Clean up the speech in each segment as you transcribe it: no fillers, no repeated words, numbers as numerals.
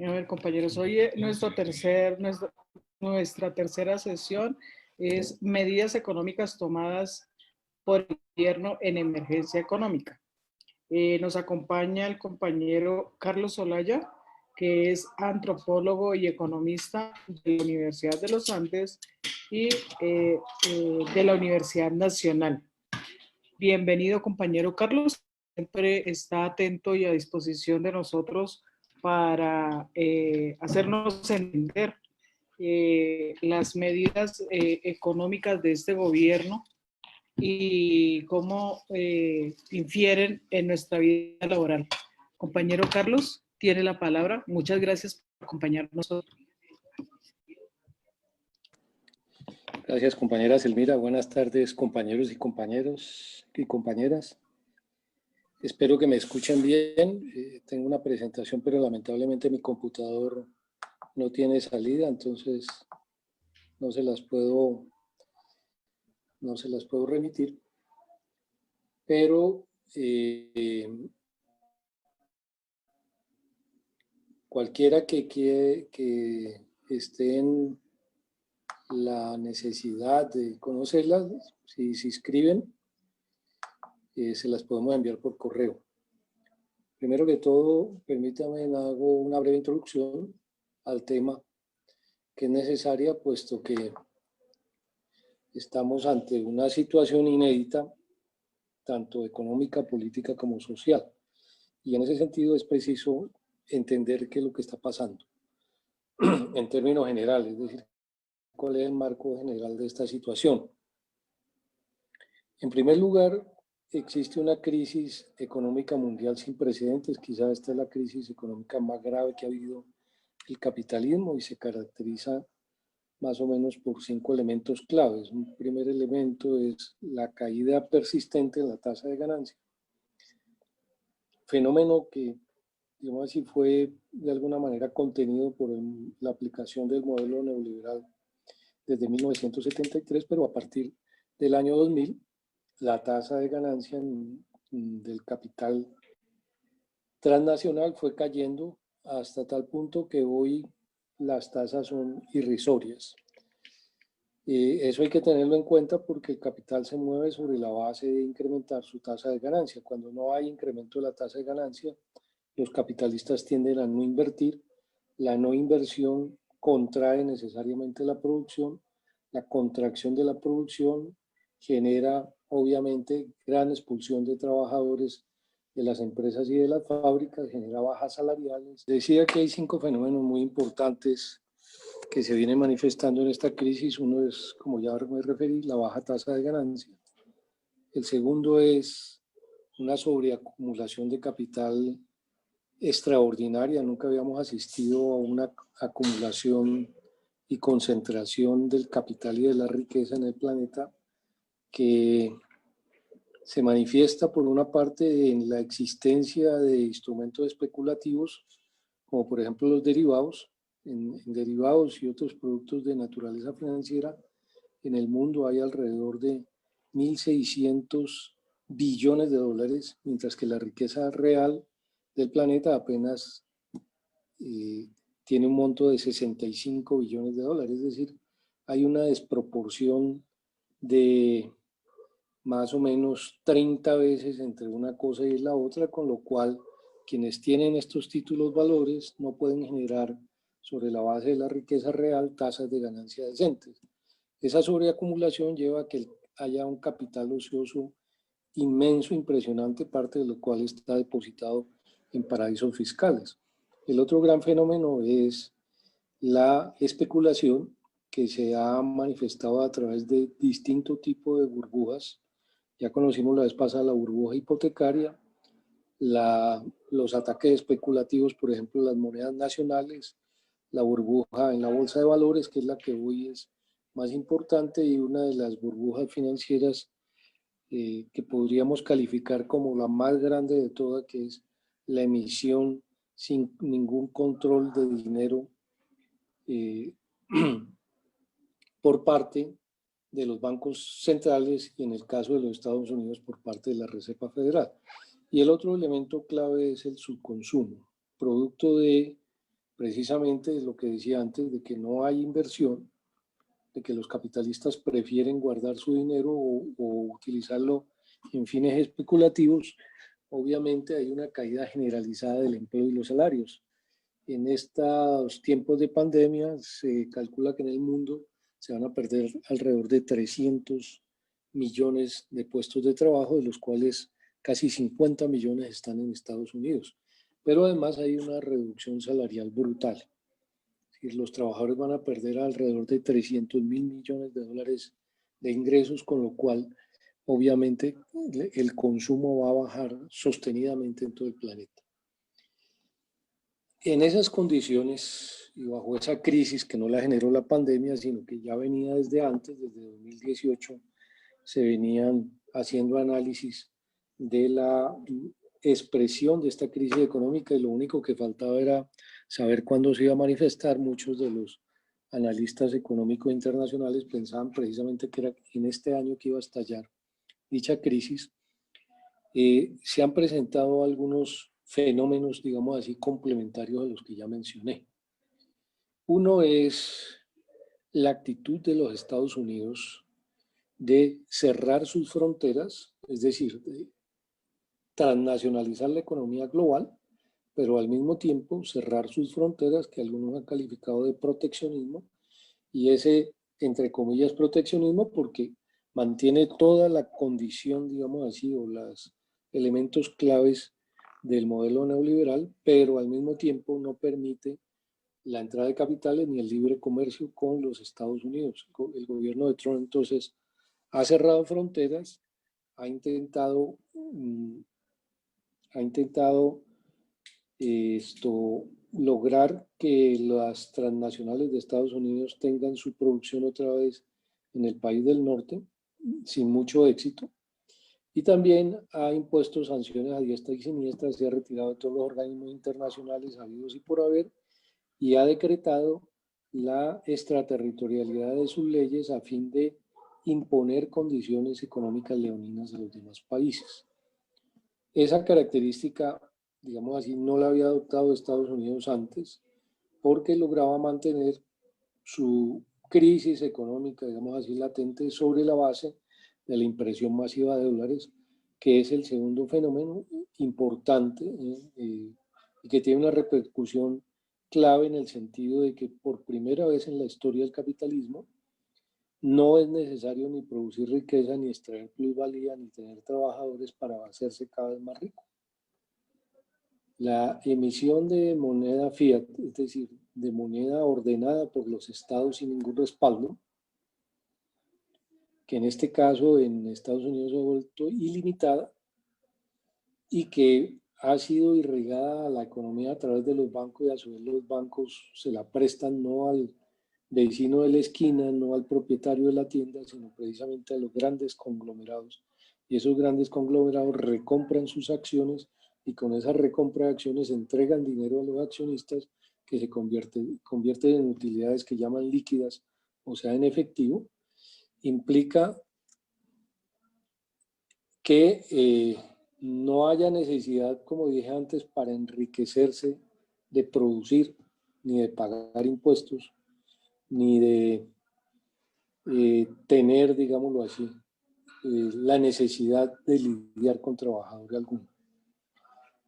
A ver, compañeros, hoy nuestra tercera sesión es medidas económicas tomadas por el gobierno en emergencia económica. Nos acompaña el compañero Carlos Olaya, que es antropólogo y economista de la Universidad de los Andes y de la Universidad Nacional. Bienvenido, compañero Carlos. Siempre está atento y a disposición de nosotros para hacernos entender las medidas económicas de este gobierno y cómo infieren en nuestra vida laboral. Compañero Carlos, tiene la palabra. Muchas gracias por acompañarnos hoy. Gracias, compañera Silmira. Buenas tardes, compañeros y compañeras. Espero que me escuchen bien. Tengo una presentación, pero lamentablemente mi computador no tiene salida, entonces no se las puedo remitir. Pero cualquiera que esté en la necesidad de conocerlas, si se inscriben, se las podemos enviar por correo. Primero que todo, permítame, hago una breve introducción al tema que es necesaria, puesto que estamos ante una situación inédita, tanto económica, política como social. Y en ese sentido es preciso entender qué es lo que está pasando en términos generales, es decir, cuál es el marco general de esta situación. En primer lugar, existe una crisis económica mundial sin precedentes. Quizá esta es la crisis económica más grave que ha habido el capitalismo y se caracteriza más o menos por 5 elementos claves. Un primer elemento es la caída persistente en la tasa de ganancia, fenómeno que, digamos así, fue de alguna manera contenido por la aplicación del modelo neoliberal desde 1973, pero a partir del año 2000, la tasa de ganancia del capital transnacional fue cayendo hasta tal punto que hoy las tasas son irrisorias. Eso hay que tenerlo en cuenta porque el capital se mueve sobre la base de incrementar su tasa de ganancia. Cuando no hay incremento de la tasa de ganancia, los capitalistas tienden a no invertir. La no inversión contrae necesariamente la producción. La contracción de la producción genera obviamente gran expulsión de trabajadores de las empresas y de las fábricas, genera bajas salariales. Decía que hay 5 fenómenos muy importantes que se vienen manifestando en esta crisis. Uno es, como ya me referí, la baja tasa de ganancia. El segundo es una sobreacumulación de capital extraordinaria. Nunca habíamos asistido a una acumulación y concentración del capital y de la riqueza en el planeta que se manifiesta por una parte en la existencia de instrumentos especulativos, como por ejemplo los derivados. En derivados y otros productos de naturaleza financiera, en el mundo hay alrededor de 1.600 billones de dólares, mientras que la riqueza real del planeta apenas tiene un monto de 65 billones de dólares. Es decir, hay una desproporción de más o menos 30 veces entre una cosa y la otra, con lo cual quienes tienen estos títulos valores no pueden generar sobre la base de la riqueza real tasas de ganancia decentes. Esa sobreacumulación lleva a que haya un capital ocioso inmenso, impresionante, parte de lo cual está depositado en paraísos fiscales. El otro gran fenómeno es la especulación, que se ha manifestado a través de distintos tipos de burbujas. Ya conocimos la vez pasada la burbuja hipotecaria, los ataques especulativos, por ejemplo, las monedas nacionales, la burbuja en la bolsa de valores, que es la que hoy es más importante, y una de las burbujas financieras que podríamos calificar como la más grande de todas, que es la emisión sin ningún control de dinero por parte de los bancos centrales y en el caso de los Estados Unidos por parte de la Reserva Federal. Y el otro elemento clave es el subconsumo, producto de precisamente lo que decía antes, de que no hay inversión, de que los capitalistas prefieren guardar su dinero o utilizarlo en fines especulativos, obviamente hay una caída generalizada del empleo y los salarios. En estos tiempos de pandemia se calcula que en el mundo se van a perder alrededor de 300 millones de puestos de trabajo, de los cuales casi 50 millones están en Estados Unidos. Pero además hay una reducción salarial brutal. Es decir, los trabajadores van a perder alrededor de 300 mil millones de dólares de ingresos, con lo cual obviamente el consumo va a bajar sostenidamente en todo el planeta. En esas condiciones y bajo esa crisis que no la generó la pandemia, sino que ya venía desde antes, desde 2018, se venían haciendo análisis de la expresión de esta crisis económica y lo único que faltaba era saber cuándo se iba a manifestar. Muchos de los analistas económicos internacionales pensaban precisamente que era en este año que iba a estallar dicha crisis. Se han presentado algunos fenómenos, digamos así, complementarios a los que ya mencioné. Uno es la actitud de los Estados Unidos de cerrar sus fronteras, es decir, de transnacionalizar la economía global, pero al mismo tiempo cerrar sus fronteras, que algunos han calificado de proteccionismo, y ese, entre comillas, proteccionismo, porque mantiene toda la condición, digamos así, o los elementos claves del modelo neoliberal, pero al mismo tiempo no permite la entrada de capitales ni el libre comercio con los Estados Unidos. El gobierno de Trump entonces ha cerrado fronteras, ha intentado lograr que las transnacionales de Estados Unidos tengan su producción otra vez en el país del norte, sin mucho éxito. Y también ha impuesto sanciones a diestra y siniestra, se ha retirado de todos los organismos internacionales habidos y por haber, y ha decretado la extraterritorialidad de sus leyes a fin de imponer condiciones económicas leoninas a los demás países. Esa característica, digamos así, no la había adoptado Estados Unidos antes, porque lograba mantener su crisis económica, digamos así, latente sobre la base de la impresión masiva de dólares, que es el segundo fenómeno importante y que tiene una repercusión clave en el sentido de que por primera vez en la historia del capitalismo no es necesario ni producir riqueza, ni extraer plusvalía, ni tener trabajadores para hacerse cada vez más rico. La emisión de moneda fiat, es decir, de moneda ordenada por los estados sin ningún respaldo, que en este caso en Estados Unidos se ha vuelto ilimitada y que ha sido irrigada a la economía a través de los bancos, y a su vez los bancos se la prestan no al vecino de la esquina, no al propietario de la tienda, sino precisamente a los grandes conglomerados. Y esos grandes conglomerados recompran sus acciones y con esa recompra de acciones entregan dinero a los accionistas, que se convierten en utilidades que llaman líquidas, o sea, en efectivo. Implica que no haya necesidad, como dije antes, para enriquecerse de producir, ni de pagar impuestos, ni de tener, digámoslo así, la necesidad de lidiar con trabajador alguno.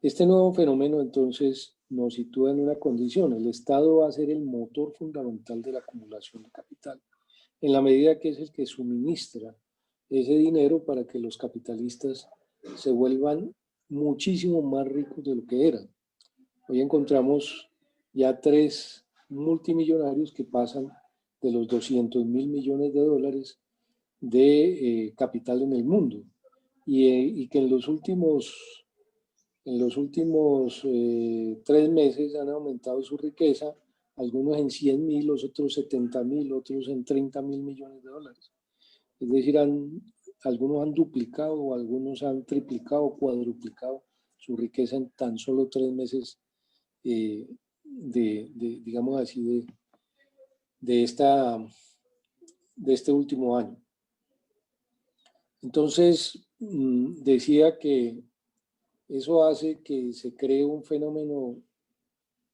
Este nuevo fenómeno entonces nos sitúa en una condición: el Estado va a ser el motor fundamental de la acumulación de capital, en la medida que es el que suministra ese dinero para que los capitalistas se vuelvan muchísimo más ricos de lo que eran. Hoy encontramos ya 3 multimillonarios que pasan de los 200 mil millones de dólares de capital en el mundo, y que en los últimos 3 meses han aumentado su riqueza, algunos en 100 mil, los otros 70 mil, otros en 30 mil millones de dólares. Es decir, algunos han duplicado, algunos han triplicado, cuadruplicado su riqueza en tan solo 3 meses digamos así, de este último año. Entonces, decía que eso hace que se cree un fenómeno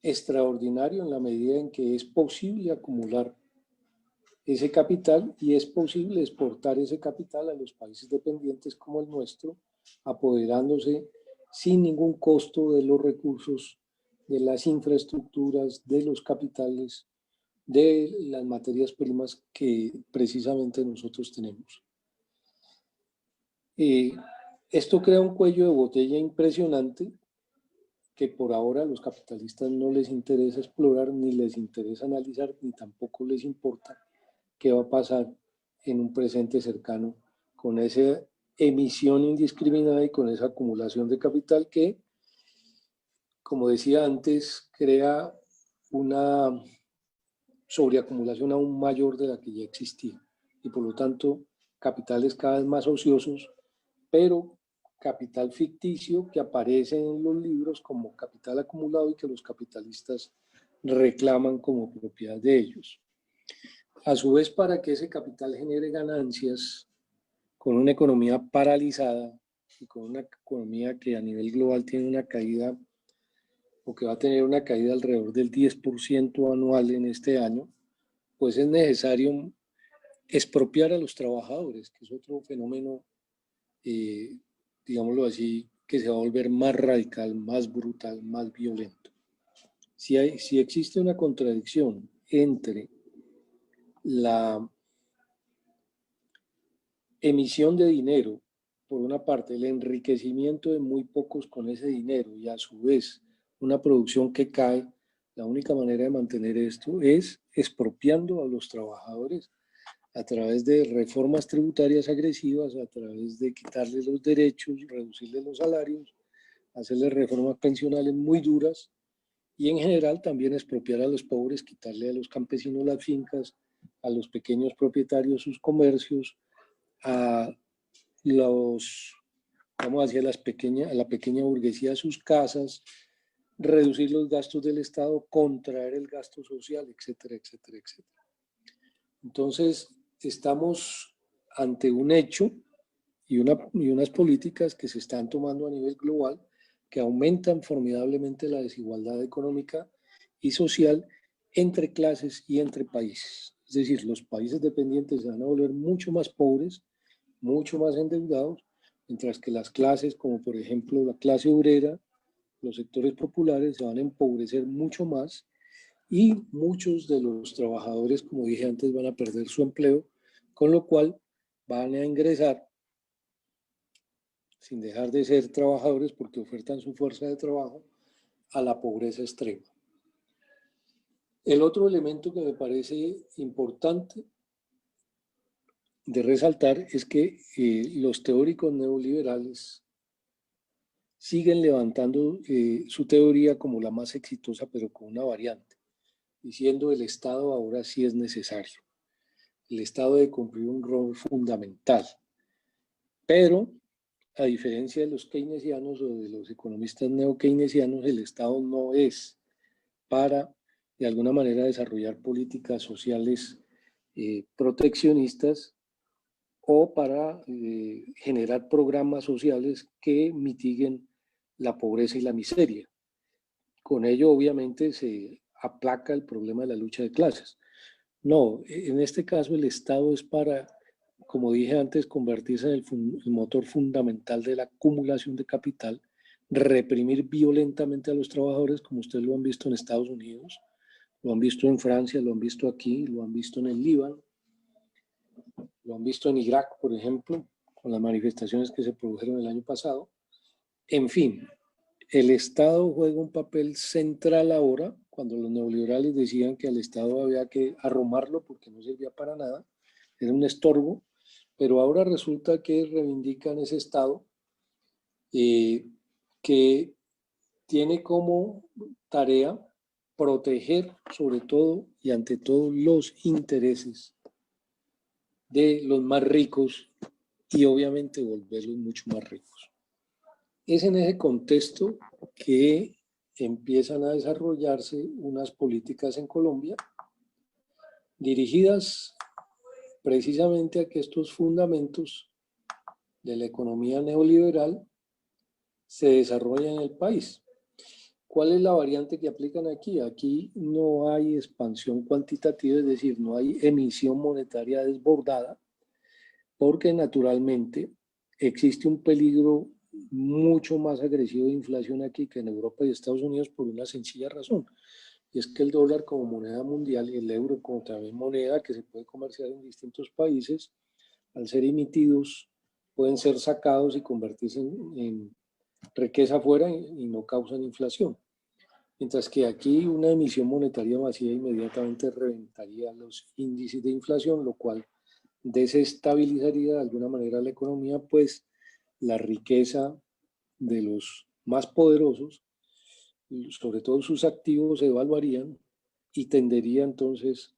extraordinario en la medida en que es posible acumular ese capital y es posible exportar ese capital a los países dependientes como el nuestro, apoderándose sin ningún costo de los recursos, de las infraestructuras, de los capitales, de las materias primas que precisamente nosotros tenemos. Esto crea un cuello de botella impresionante que por ahora a los capitalistas no les interesa explorar, ni les interesa analizar, ni tampoco les importa qué va a pasar en un presente cercano con esa emisión indiscriminada y con esa acumulación de capital que, como decía antes, crea una sobreacumulación aún mayor de la que ya existía y por lo tanto capitales cada vez más ociosos, pero capital ficticio que aparece en los libros como capital acumulado y que los capitalistas reclaman como propiedad de ellos. A su vez, para que ese capital genere ganancias con una economía paralizada y con una economía que a nivel global tiene una caída o que va a tener una caída alrededor del 10% anual en este año, pues es necesario expropiar a los trabajadores, que es otro fenómeno, digámoslo así, que se va a volver más radical, más brutal, más violento. Si existe una contradicción entre la emisión de dinero, por una parte, el enriquecimiento de muy pocos con ese dinero y a su vez una producción que cae, la única manera de mantener esto es expropiando a los trabajadores a través de reformas tributarias agresivas, a través de quitarles los derechos, reducirles los salarios, hacerles reformas pensionales muy duras y en general también expropiar a los pobres, quitarle a los campesinos las fincas, a los pequeños propietarios sus comercios, a los, vamos a decir, a la pequeña burguesía sus casas, reducir los gastos del Estado, contraer el gasto social, etcétera, etcétera, etcétera. Entonces, estamos ante un hecho y unas políticas que se están tomando a nivel global que aumentan formidablemente la desigualdad económica y social entre clases y entre países. Es decir, los países dependientes se van a volver mucho más pobres, mucho más endeudados, mientras que las clases, como por ejemplo la clase obrera, los sectores populares, se van a empobrecer mucho más y muchos de los trabajadores, como dije antes, van a perder su empleo, con lo cual van a ingresar, sin dejar de ser trabajadores porque ofertan su fuerza de trabajo, a la pobreza extrema. El otro elemento que me parece importante de resaltar es que los teóricos neoliberales siguen levantando su teoría como la más exitosa, pero con una variante, diciendo el Estado ahora sí es necesario. El Estado debe cumplir un rol fundamental, pero a diferencia de los keynesianos o de los economistas neo-keynesianos, el Estado no es para, de alguna manera, desarrollar políticas sociales proteccionistas o para generar programas sociales que mitiguen la pobreza y la miseria. Con ello, obviamente, se aplaca el problema de la lucha de clases. No, en este caso el Estado es para, como dije antes, convertirse en el motor fundamental de la acumulación de capital, reprimir violentamente a los trabajadores, como ustedes lo han visto en Estados Unidos, lo han visto en Francia, lo han visto aquí, lo han visto en el Líbano, lo han visto en Irak, por ejemplo, con las manifestaciones que se produjeron el año pasado. En fin, el Estado juega un papel central ahora, cuando los neoliberales decían que al Estado había que arrumarlo porque no servía para nada, era un estorbo, pero ahora resulta que reivindican ese Estado que tiene como tarea proteger sobre todo y ante todo los intereses de los más ricos y obviamente volverlos mucho más ricos. Es en ese contexto que empiezan a desarrollarse unas políticas en Colombia dirigidas precisamente a que estos fundamentos de la economía neoliberal se desarrollen en el país. ¿Cuál es la variante que aplican aquí? Aquí no hay expansión cuantitativa, es decir, no hay emisión monetaria desbordada, porque naturalmente existe un peligro mucho más agresivo de inflación aquí que en Europa y Estados Unidos por una sencilla razón. Y es que el dólar como moneda mundial y el euro como también moneda que se puede comerciar en distintos países, al ser emitidos, pueden ser sacados y convertirse en riqueza afuera y no causan inflación. Mientras que aquí una emisión monetaria masiva inmediatamente reventaría los índices de inflación, lo cual desestabilizaría de alguna manera la economía, pues la riqueza de los más poderosos, sobre todo sus activos, se evaluarían y tendería entonces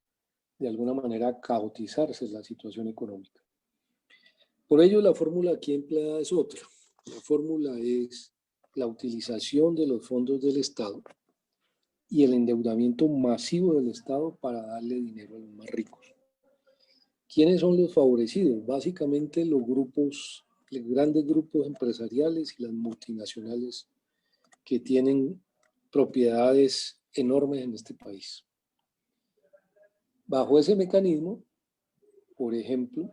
de alguna manera a caotizarse la situación económica. Por ello, la fórmula aquí empleada es otra. La fórmula es la utilización de los fondos del Estado y el endeudamiento masivo del Estado para darle dinero a los más ricos. ¿Quiénes son los favorecidos? Básicamente los grandes grupos empresariales y las multinacionales que tienen propiedades enormes en este país. Bajo ese mecanismo, por ejemplo,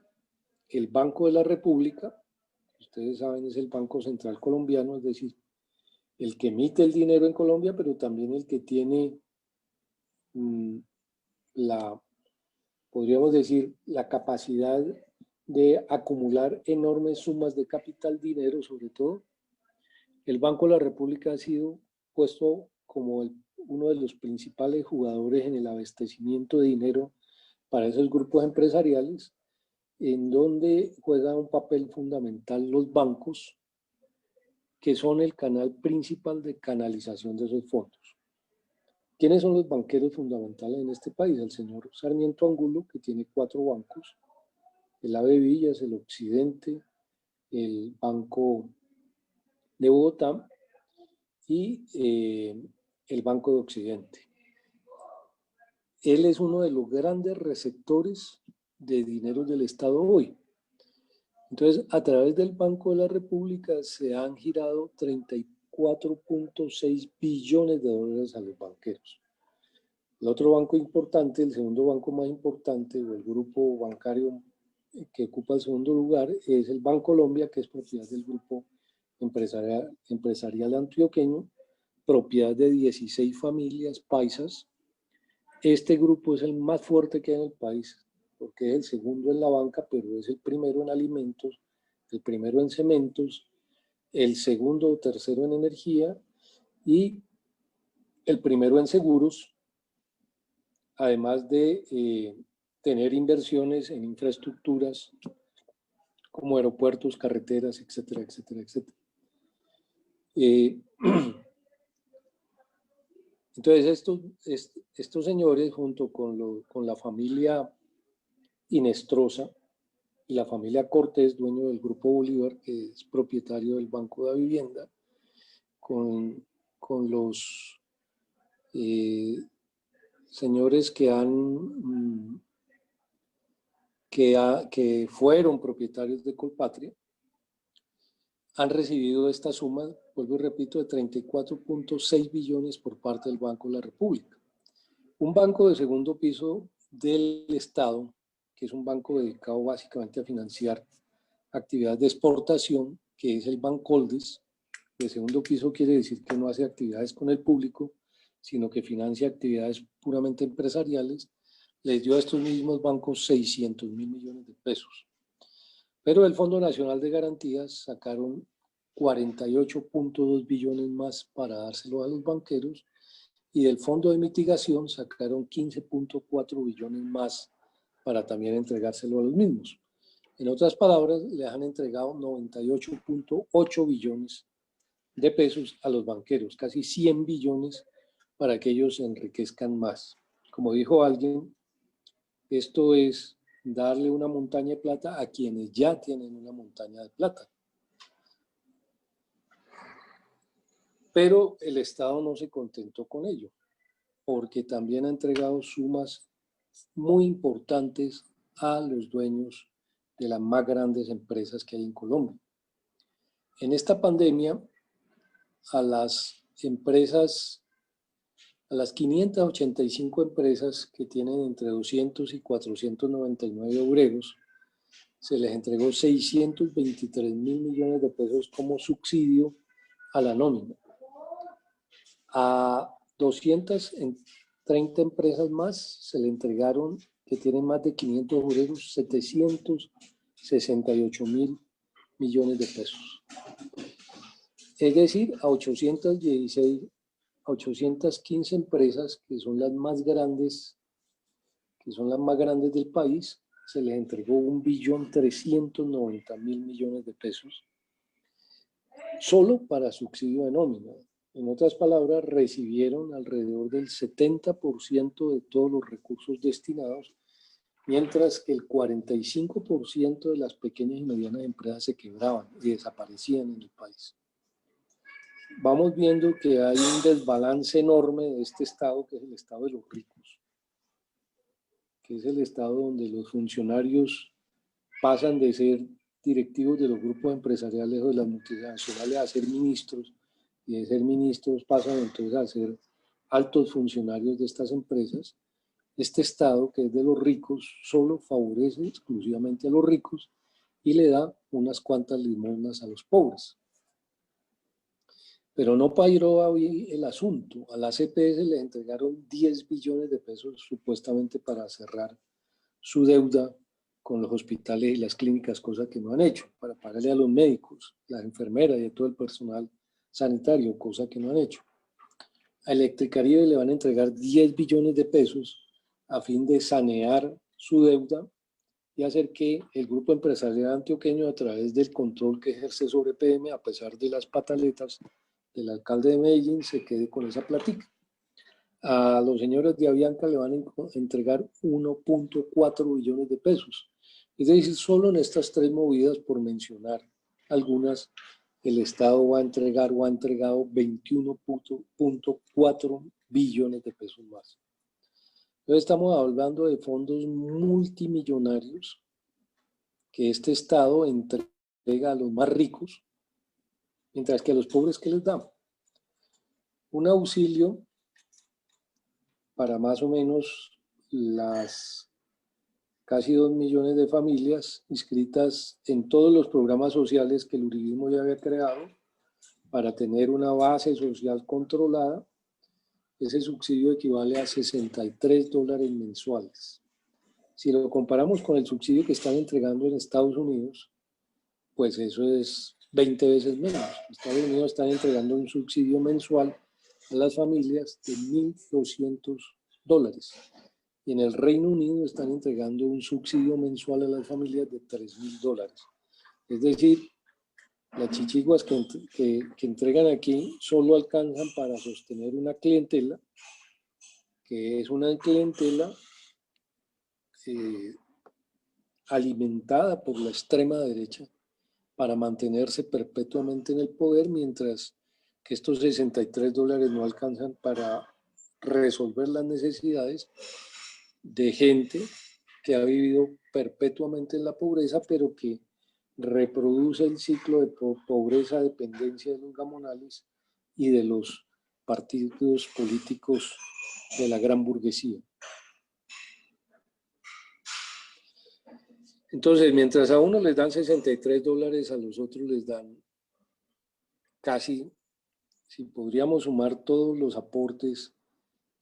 el Banco de la República, ustedes saben, es el Banco Central Colombiano, es decir, el que emite el dinero en Colombia, pero también el que tiene podríamos decir, la capacidad de acumular enormes sumas de capital, dinero sobre todo. El Banco de la República ha sido puesto como uno de los principales jugadores en el abastecimiento de dinero para esos grupos empresariales, en donde juegan un papel fundamental los bancos, que son el canal principal de canalización de esos fondos. ¿Quiénes son los banqueros fundamentales en este país? El señor Sarmiento Angulo, que tiene 4 bancos, el AB Villas, el Occidente, el Banco de Bogotá y el Banco de Occidente. Él es uno de los grandes receptores de dinero del Estado hoy. Entonces, a través del Banco de la República se han girado 34.6 billones de dólares a los banqueros. El otro banco importante, el segundo banco más importante, o el grupo bancario que ocupa el segundo lugar, es el Bancolombia, que es propiedad del grupo empresarial antioqueño, propiedad de 16 familias paisas. Este grupo es el más fuerte que hay en el país, porque es el segundo en la banca, pero es el primero en alimentos, el primero en cementos, el segundo o tercero en energía y el primero en seguros, además de tener inversiones en infraestructuras como aeropuertos, carreteras, etcétera, etcétera, etcétera. Entonces, estos señores, junto con la familia Inestrosa y la familia Cortés, dueño del Grupo Bolívar, que es propietario del Banco de la Vivienda, con los señores que fueron propietarios de Colpatria, han recibido esta suma, vuelvo y repito, de 34.6 billones por parte del Banco de la República. Un banco de segundo piso del Estado, que es un banco dedicado básicamente a financiar actividades de exportación, que es el Bancoldes. De segundo piso quiere decir que no hace actividades con el público, sino que financia actividades puramente empresariales. Les dio a estos mismos bancos 600.000 millones de pesos. Pero del Fondo Nacional de Garantías sacaron 48.2 billones más para dárselo a los banqueros y del Fondo de Mitigación sacaron 15.4 billones más para también entregárselo a los mismos. En otras palabras, les han entregado 98.8 billones de pesos a los banqueros, casi 100 billones para que ellos se enriquezcan más. Como dijo alguien, esto es darle una montaña de plata a quienes ya tienen una montaña de plata. Pero el Estado no se contentó con ello, porque también ha entregado sumas muy importantes a los dueños de las más grandes empresas que hay en Colombia. En esta pandemia, a las empresas, a las 585 empresas que tienen entre 200 y 499 obreros, se les entregó 623 mil millones de pesos como subsidio a la nómina. A 230 empresas más se le entregaron, que tienen más de 500 obreros, 768 mil millones de pesos. Es decir, a 815 empresas, que son las más grandes del país, se les entregó 1.390.000 millones de pesos solo para subsidio de nómina. En otras palabras, recibieron alrededor del 70% de todos los recursos destinados, mientras que el 45% de las pequeñas y medianas empresas se quebraban y desaparecían en el país. Vamos viendo que hay un desbalance enorme de este estado, que es el estado de los ricos, que es el estado donde los funcionarios pasan de ser directivos de los grupos empresariales o de las multinacionales a ser ministros, y de ser ministros pasan entonces a ser altos funcionarios de estas empresas. Este estado, que es de los ricos, solo favorece exclusivamente a los ricos y le da unas cuantas limosnas a los pobres. Pero no paró ahí el asunto. A la CPS le entregaron 10 billones de pesos supuestamente para cerrar su deuda con los hospitales y las clínicas, cosa que no han hecho, para pagarle a los médicos, las enfermeras y a todo el personal sanitario, cosa que no han hecho. A Electricaribe le van a entregar 10 billones de pesos a fin de sanear su deuda y hacer que el grupo empresarial antioqueño, a través del control que ejerce sobre PM, a pesar de las pataletas del alcalde de Medellín, se quede con esa platica. A los señores de Avianca le van a entregar 1.4 billones de pesos. Es decir, solo en estas tres movidas, por mencionar algunas, el Estado va a entregar o ha entregado 21.4 billones de pesos más. Entonces estamos hablando de fondos multimillonarios que este Estado entrega a los más ricos, mientras que a los pobres, ¿qué les da? Un auxilio para más o menos las casi 2 millones de familias inscritas en todos los programas sociales que el uribismo ya había creado para tener una base social controlada. Ese subsidio equivale a $63 mensuales. Si lo comparamos con el subsidio que están entregando en Estados Unidos, pues eso es 20 veces menos. Estados Unidos están entregando un subsidio mensual a las familias de $1.200. Y en el Reino Unido están entregando un subsidio mensual a las familias de $3.000. Es decir, las chichiguas que entregan aquí solo alcanzan para sostener una clientela, que es una clientela alimentada por la extrema derecha para mantenerse perpetuamente en el poder, mientras que estos $63 no alcanzan para resolver las necesidades de gente que ha vivido perpetuamente en la pobreza, pero que reproduce el ciclo de pobreza, dependencia de los gamonales y de los partidos políticos de la gran burguesía. Entonces, mientras a uno les dan $63, a los otros les dan casi, si podríamos sumar todos los aportes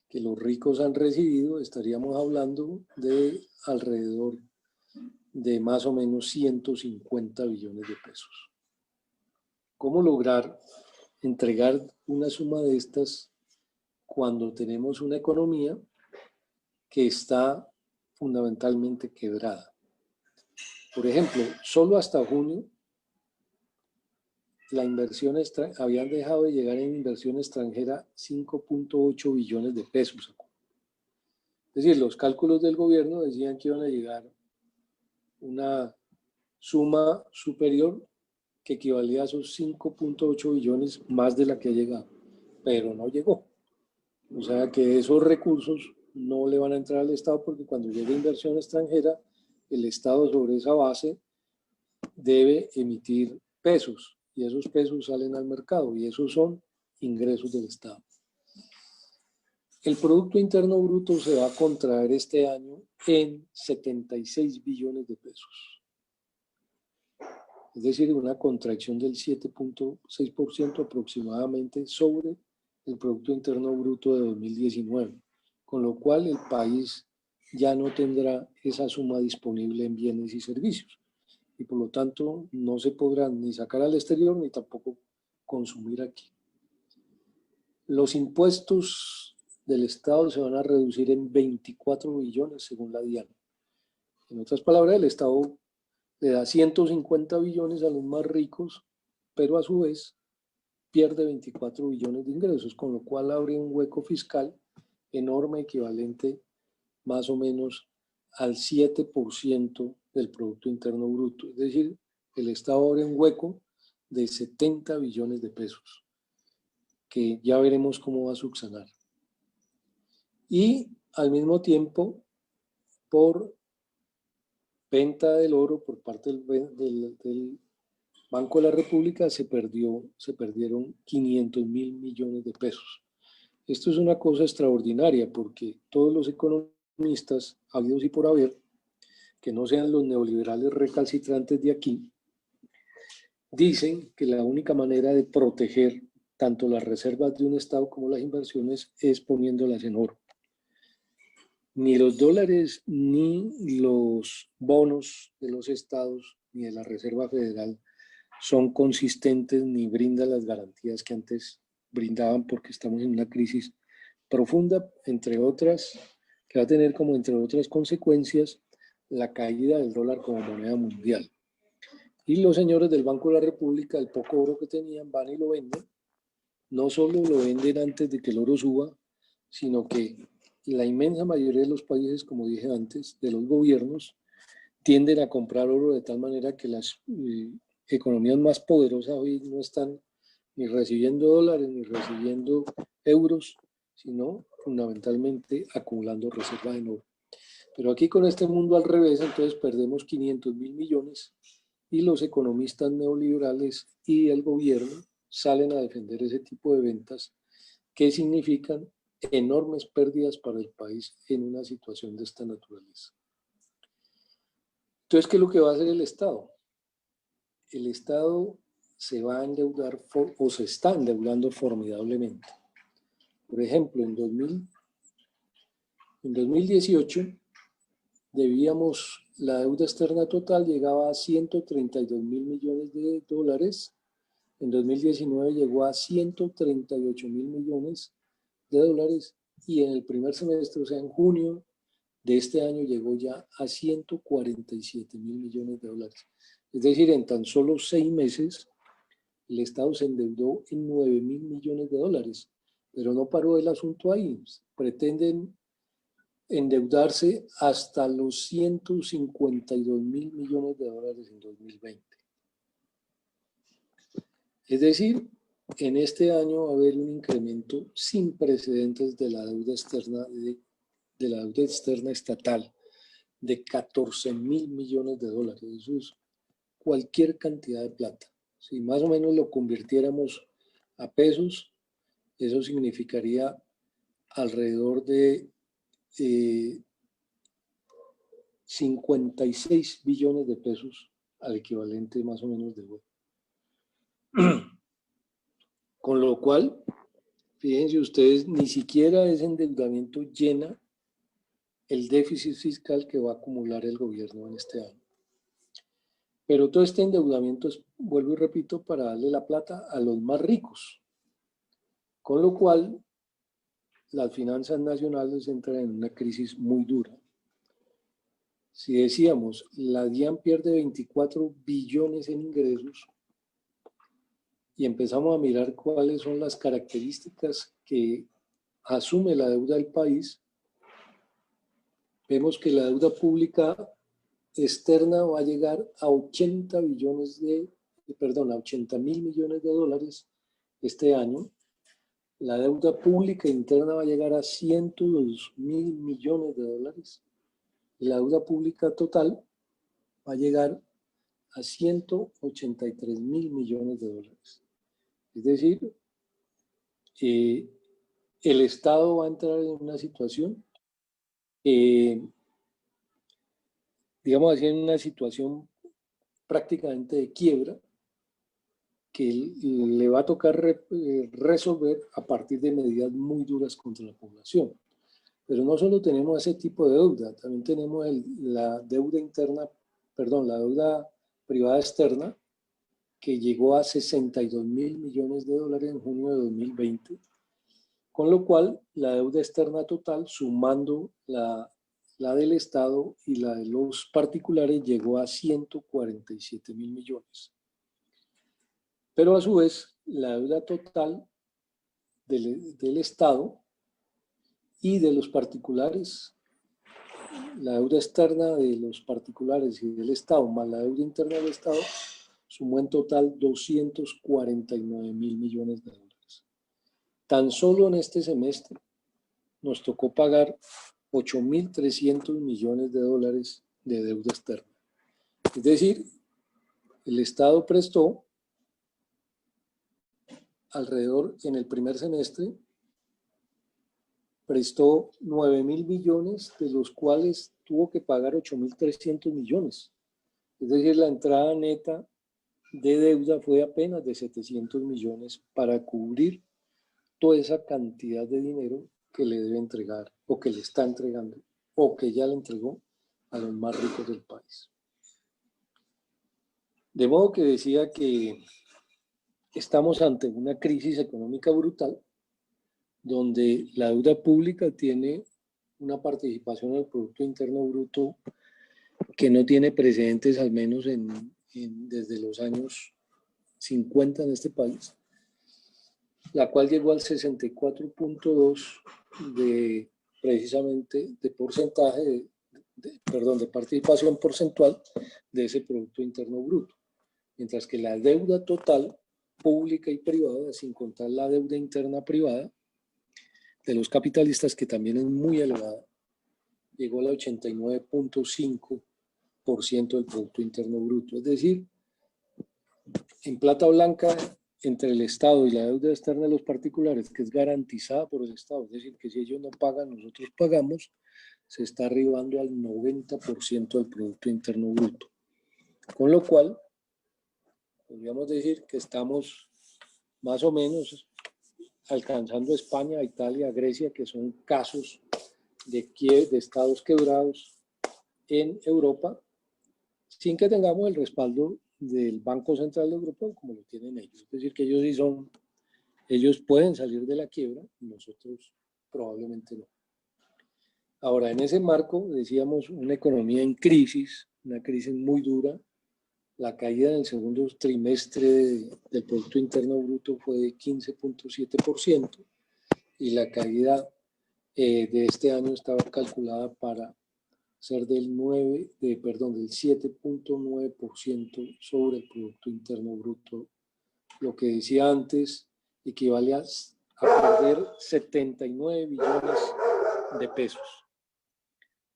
que los ricos han recibido, estaríamos hablando de alrededor de más o menos 150 billones de pesos. ¿Cómo lograr entregar una suma de estas cuando tenemos una economía que está fundamentalmente quebrada? Por ejemplo, solo hasta junio la inversión habían dejado de llegar en inversión extranjera 5.8 billones de pesos. Es decir, los cálculos del gobierno decían que iban a llegar una suma superior que equivalía a esos 5.8 billones más de la que ha llegado, pero no llegó. O sea que esos recursos no le van a entrar al Estado, porque cuando llegue inversión extranjera, el Estado sobre esa base debe emitir pesos, y esos pesos salen al mercado, y esos son ingresos del Estado. El Producto Interno Bruto se va a contraer este año en 76 billones de pesos. Es decir, una contracción del 7.6% aproximadamente sobre el Producto Interno Bruto de 2019, con lo cual el país ya no tendrá esa suma disponible en bienes y servicios y por lo tanto no se podrán ni sacar al exterior ni tampoco consumir aquí. Los impuestos del Estado se van a reducir en 24 billones según la DIAN. En otras palabras, el Estado le da 150 billones a los más ricos, pero a su vez pierde 24 billones de ingresos, con lo cual abre un hueco fiscal enorme, equivalente más o menos al 7% del Producto Interno Bruto. Es decir, el Estado abre un hueco de 70 billones de pesos, que ya veremos cómo va a subsanar. Y al mismo tiempo, por venta del oro por parte del Banco de la República se perdieron 500.000 millones de pesos. Esto es una cosa extraordinaria porque todos los economistas, habidos y por haber, que no sean los neoliberales recalcitrantes de aquí, dicen que la única manera de proteger tanto las reservas de un Estado como las inversiones es poniéndolas en oro. Ni los dólares ni los bonos de los estados ni de la Reserva Federal son consistentes ni brindan las garantías que antes brindaban porque estamos en una crisis profunda, entre otras, que va a tener como entre otras consecuencias la caída del dólar como moneda mundial. Y los señores del Banco de la República, el poco oro que tenían, van y lo venden. No solo lo venden antes de que el oro suba, sino que la inmensa mayoría de los países, como dije antes, de los gobiernos, tienden a comprar oro de tal manera que las economías más poderosas hoy no están ni recibiendo dólares ni recibiendo euros, sino fundamentalmente acumulando reservas en oro. Pero aquí con este mundo al revés, entonces perdemos 500.000 millones y los economistas neoliberales y el gobierno salen a defender ese tipo de ventas que significan enormes pérdidas para el país en una situación de esta naturaleza. Entonces, ¿qué es lo que va a hacer el Estado? El Estado se va a endeudar o se está endeudando formidablemente. Por ejemplo, en 2018 debíamos, la deuda externa total llegaba a 132.000 millones de dólares. En 2019 llegó a 138.000 millones de dólares y en el primer semestre, o sea, en junio de este año, llegó ya a 147.000 millones de dólares. Es decir, en tan solo 6 meses, el Estado se endeudó en 9.000 millones de dólares, pero no paró el asunto ahí. Pretenden endeudarse hasta los 152.000 millones de dólares en 2020. Es decir, en este año va a haber un incremento sin precedentes de la deuda externa, de la deuda externa estatal de 14.000 millones de dólares. Eso es cualquier cantidad de plata. Si más o menos lo convirtiéramos a pesos, eso significaría alrededor de 56 billones de pesos al equivalente más o menos de hoy. Con lo cual, fíjense ustedes, ni siquiera ese endeudamiento llena el déficit fiscal que va a acumular el gobierno en este año. Pero todo este endeudamiento es, vuelvo y repito, para darle la plata a los más ricos. Con lo cual, las finanzas nacionales entran en una crisis muy dura. Si decíamos, la DIAN pierde 24 billones en ingresos y empezamos a mirar cuáles son las características que asume la deuda del país, vemos que la deuda pública externa va a llegar a 80 billones a 80.000 millones de dólares este año. La deuda pública interna va a llegar a 102.000 millones de dólares. Y la deuda pública total va a llegar a 183.000 millones de dólares. Es decir, el Estado va a entrar en una situación, digamos así, en una situación prácticamente de quiebra, que le va a tocar resolver a partir de medidas muy duras contra la población. Pero no solo tenemos ese tipo de deuda, también tenemos la deuda interna, perdón, la deuda privada externa, que llegó a 62.000 millones de dólares en junio de 2020, con lo cual la deuda externa total, sumando la del Estado y la de los particulares, llegó a 147.000 millones. Pero a su vez, la deuda total del Estado y de los particulares, la deuda externa de los particulares y del Estado, más la deuda interna del Estado, sumó en total 249.000 millones de dólares. Tan solo en este semestre nos tocó pagar 8.300 millones de dólares de deuda externa. Es decir, el Estado prestó alrededor, en el primer semestre, prestó 9.000 millones, de los cuales tuvo que pagar 8.300 millones. Es decir, la entrada neta de deuda fue apenas de 700 millones para cubrir toda esa cantidad de dinero que le debe entregar o que le está entregando o que ya le entregó a los más ricos del país. De modo que decía que estamos ante una crisis económica brutal, donde la deuda pública tiene una participación en el Producto Interno Bruto que no tiene precedentes, al menos desde los años 50 en este país, la cual llegó al 64.2 precisamente de porcentaje, de participación porcentual de ese Producto Interno Bruto, mientras que la deuda total pública y privada, sin contar la deuda interna privada de los capitalistas, que también es muy elevada, llegó al 89.5% del Producto Interno Bruto. Es decir, en plata blanca, entre el Estado y la deuda externa de los particulares, que es garantizada por el Estado, es decir, que si ellos no pagan, nosotros pagamos, se está arribando al 90% del Producto Interno Bruto. Con lo cual, podríamos decir que estamos más o menos alcanzando a España, a Italia, a Grecia, que son casos de estados quebrados en Europa, sin que tengamos el respaldo del Banco Central de Europa como lo tienen ellos. Es decir, que ellos pueden salir de la quiebra, nosotros probablemente no. Ahora, en ese marco, decíamos, una economía en crisis, una crisis muy dura. La caída en el segundo trimestre del Producto Interno Bruto fue de 15.7% y la caída de este año estaba calculada para ser del 7.9% sobre el Producto Interno Bruto. Lo que decía antes equivale a perder 79 billones de pesos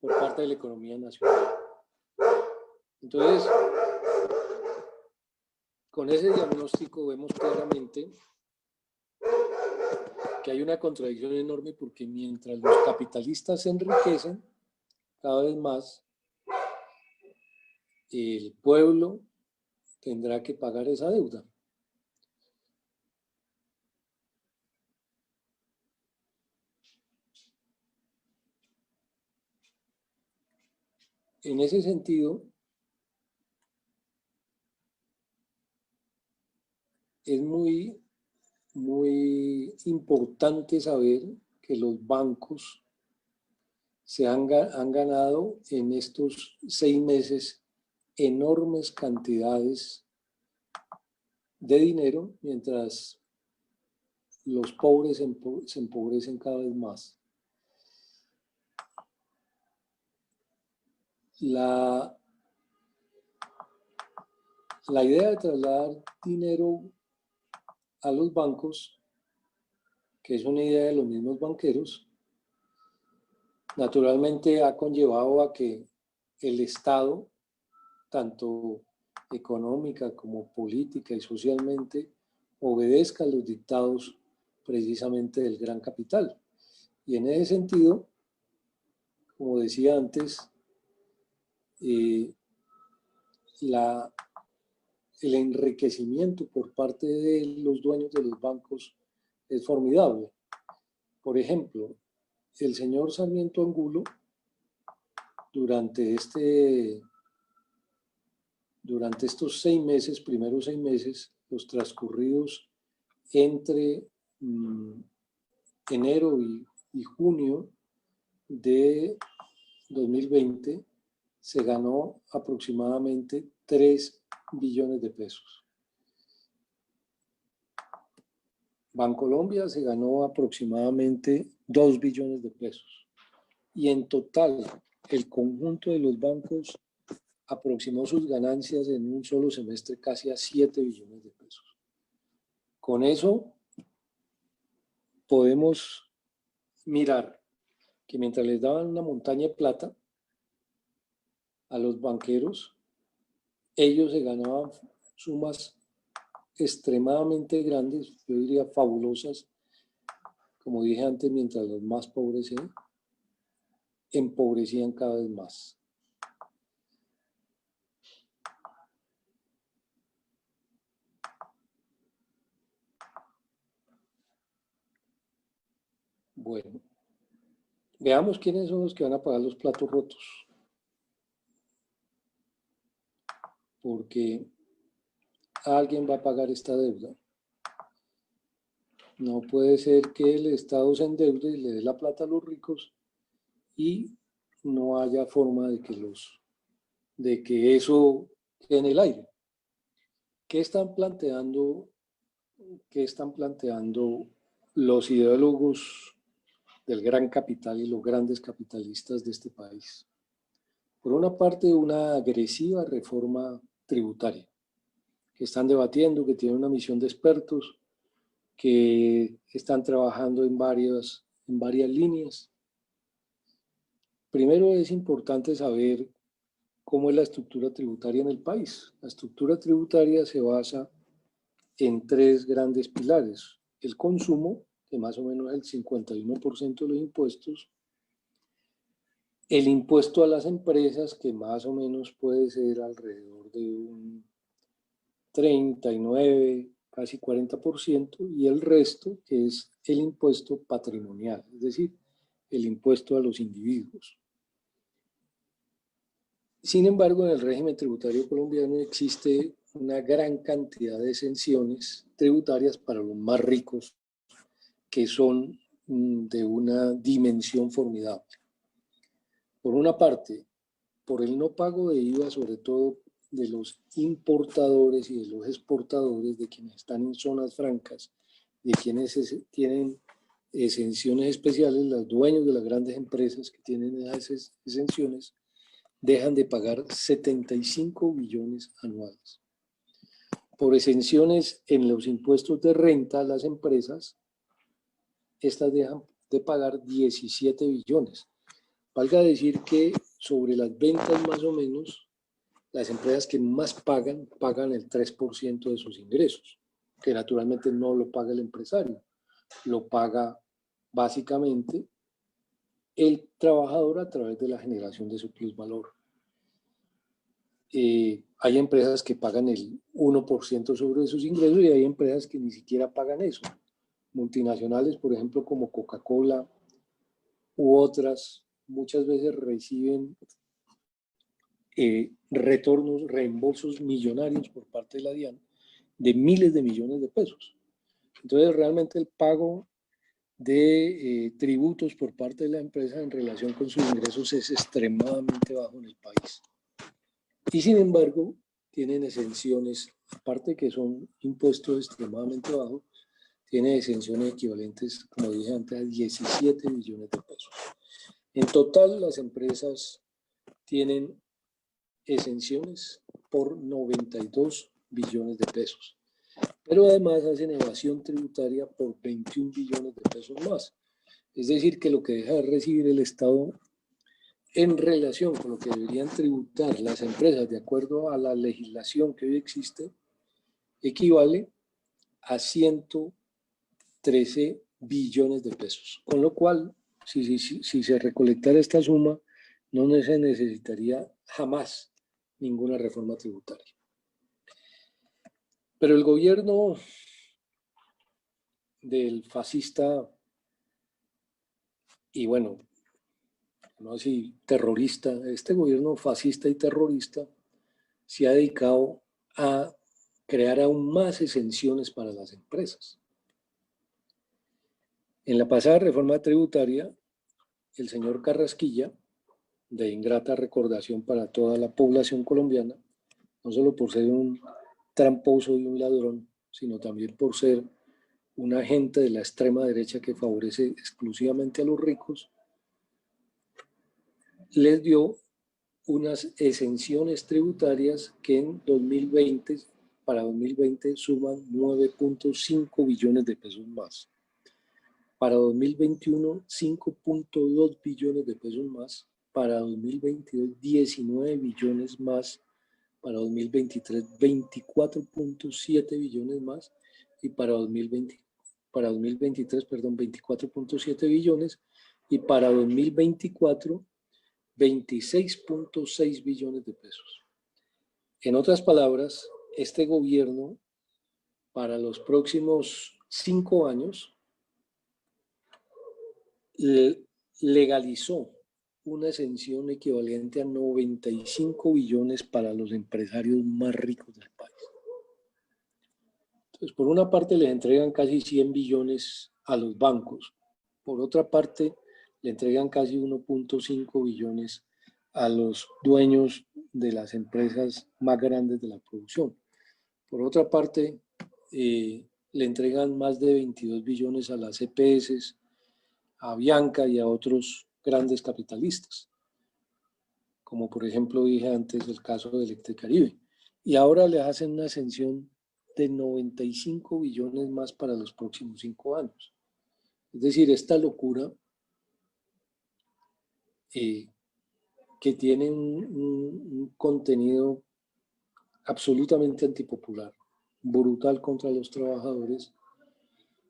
por parte de la economía nacional. Entonces, con ese diagnóstico vemos claramente que hay una contradicción enorme, porque mientras los capitalistas se enriquecen cada vez más, el pueblo tendrá que pagar esa deuda. En ese sentido, es muy importante saber que los bancos han ganado en estos 6 meses enormes cantidades de dinero, mientras los pobres se empobrecen cada vez más. La idea de trasladar dinero a los bancos, que es una idea de los mismos banqueros, naturalmente ha conllevado a que el Estado, tanto económica como política y socialmente, obedezca los dictados precisamente del gran capital. Y en ese sentido, como decía antes, el enriquecimiento por parte de los dueños de los bancos es formidable. Por ejemplo, el señor Sarmiento Angulo, durante estos 6 meses, primeros 6 meses, los transcurridos entre enero y junio de 2020, se ganó aproximadamente 3 billones de pesos. Bancolombia se ganó aproximadamente 2 billones de pesos. Y en total, el conjunto de los bancos aproximó sus ganancias en un solo semestre casi a 7 billones de pesos. Con eso podemos mirar que mientras les daban una montaña de plata a los banqueros, ellos se ganaban sumas extremadamente grandes, yo diría fabulosas, como dije antes, mientras los más pobres se empobrecían cada vez más. Bueno, veamos quiénes son los que van a pagar los platos rotos. Porque alguien va a pagar esta deuda. No puede ser que el Estado se endeude y le dé la plata a los ricos y no haya forma de que eso quede en el aire. ¿Qué están planteando los ideólogos del gran capital y los grandes capitalistas de este país? Por una parte, una agresiva reforma tributaria, que están debatiendo, que tienen una misión de expertos, que están trabajando en varias líneas. Primero es importante saber cómo es la estructura tributaria en el país. La estructura tributaria se basa en 3 grandes pilares. El consumo, que más o menos es el 51% de los impuestos. El impuesto a las empresas, que más o menos puede ser alrededor de un 39%, casi 40%, y el resto, que es el impuesto patrimonial, es decir, el impuesto a los individuos. Sin embargo, en el régimen tributario colombiano existe una gran cantidad de exenciones tributarias para los más ricos, que son de una dimensión formidable. Por una parte, por el no pago de IVA, sobre todo de los importadores y de los exportadores, de quienes están en zonas francas, de quienes tienen exenciones especiales, los dueños de las grandes empresas que tienen esas exenciones, dejan de pagar 75 billones anuales. Por exenciones en los impuestos de renta a las empresas, estas dejan de pagar 17 billones. Valga decir que sobre las ventas más o menos, las empresas que más pagan el 3% de sus ingresos, que naturalmente no lo paga el empresario, lo paga básicamente el trabajador a través de la generación de su plusvalor. Hay empresas que pagan el 1% sobre sus ingresos y hay empresas que ni siquiera pagan eso. Multinacionales, por ejemplo, como Coca-Cola u otras, muchas veces reciben retornos, reembolsos millonarios por parte de la DIAN de miles de millones de pesos. Entonces, realmente el pago de tributos por parte de la empresa en relación con sus ingresos es extremadamente bajo en el país. Y sin embargo, tienen exenciones, aparte que son impuestos extremadamente bajos, tienen exenciones equivalentes, como dije antes, a 17 billones de pesos. En total, las empresas tienen exenciones por 92 billones de pesos. Pero además hacen evasión tributaria por 21 billones de pesos más. Es decir, que lo que deja de recibir el Estado en relación con lo que deberían tributar las empresas de acuerdo a la legislación que hoy existe, equivale a 100 13 billones de pesos. Con lo cual, si se recolectara esta suma, no se necesitaría jamás ninguna reforma tributaria. Pero el gobierno del fascista, y bueno, no así terrorista, este gobierno fascista y terrorista se ha dedicado a crear aún más exenciones para las empresas. En la pasada reforma tributaria, el señor Carrasquilla, de ingrata recordación para toda la población colombiana, no solo por ser un tramposo y un ladrón, sino también por ser un agente de la extrema derecha que favorece exclusivamente a los ricos, les dio unas exenciones tributarias que en 2020, para 2020 suman 9.5 billones de pesos más. Para 2021, 5.2 billones de pesos más. Para 2022, 19 billones más. Para 2023, 24.7 billones más. Y para 2023, 24.7 billones. Y para 2024, 26.6 billones de pesos. En otras palabras, este gobierno para los próximos 5 años legalizó una exención equivalente a 95 billones para los empresarios más ricos del país. Entonces, por una parte le entregan casi 100 billones a los bancos, por otra parte le entregan casi 1.5 billones a los dueños de las empresas más grandes de la producción. Por otra parte, le entregan más de 22 billones a las EPS, a Bianca y a otros grandes capitalistas, como por ejemplo dije antes el caso de Electricaribe. Y ahora le hacen una exención de 95 billones más para los próximos 5 años. Es decir, esta locura que tiene un contenido absolutamente antipopular, brutal contra los trabajadores,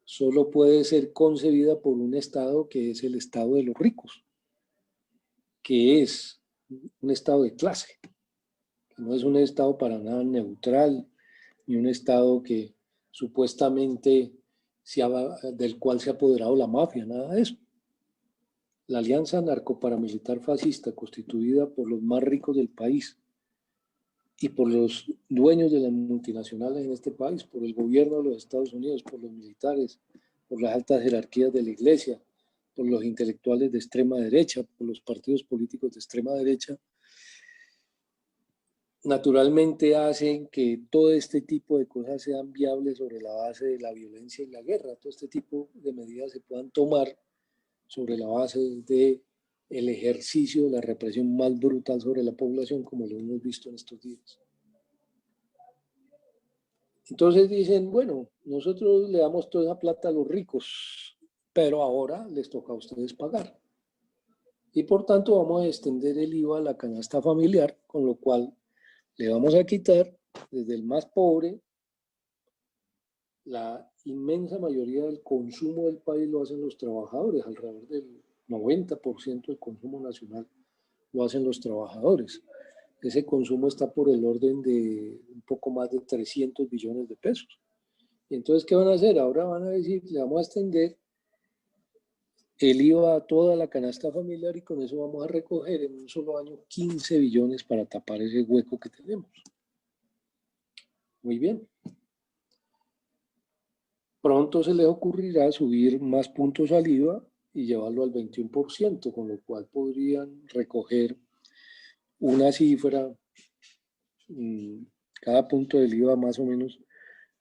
solo puede ser concebida por un Estado que es el Estado de los ricos, que es un Estado de clase, que no es un Estado para nada neutral, ni un Estado que supuestamente del cual se ha apoderado la mafia, nada de eso. La alianza narcoparamilitar fascista constituida por los más ricos del país y por los dueños de las multinacionales en este país, por el gobierno de los Estados Unidos, por los militares, por las altas jerarquías de la iglesia, por los intelectuales de extrema derecha, por los partidos políticos de extrema derecha, naturalmente hacen que todo este tipo de cosas sean viables sobre la base de la violencia y la guerra. Todo este tipo de medidas se puedan tomar sobre la base del ejercicio de la represión más brutal sobre la población, como lo hemos visto en estos días. Entonces dicen, bueno, nosotros le damos toda esa plata a los ricos, pero ahora les toca a ustedes pagar. Y por tanto vamos a extender el IVA a la canasta familiar, con lo cual le vamos a quitar desde el más pobre. La inmensa mayoría del consumo del país lo hacen los trabajadores, alrededor del 90% del consumo nacional lo hacen los trabajadores. Ese consumo está por el orden de un poco más de 300 billones de pesos. Y entonces, ¿qué van a hacer? Ahora van a decir, le vamos a extender el IVA a toda la canasta familiar y con eso vamos a recoger en un solo año 15 billones para tapar ese hueco que tenemos. Muy bien. Pronto se les ocurrirá subir más puntos al IVA y llevarlo al 21%, con lo cual podrían recoger una cifra, cada punto del IVA más o menos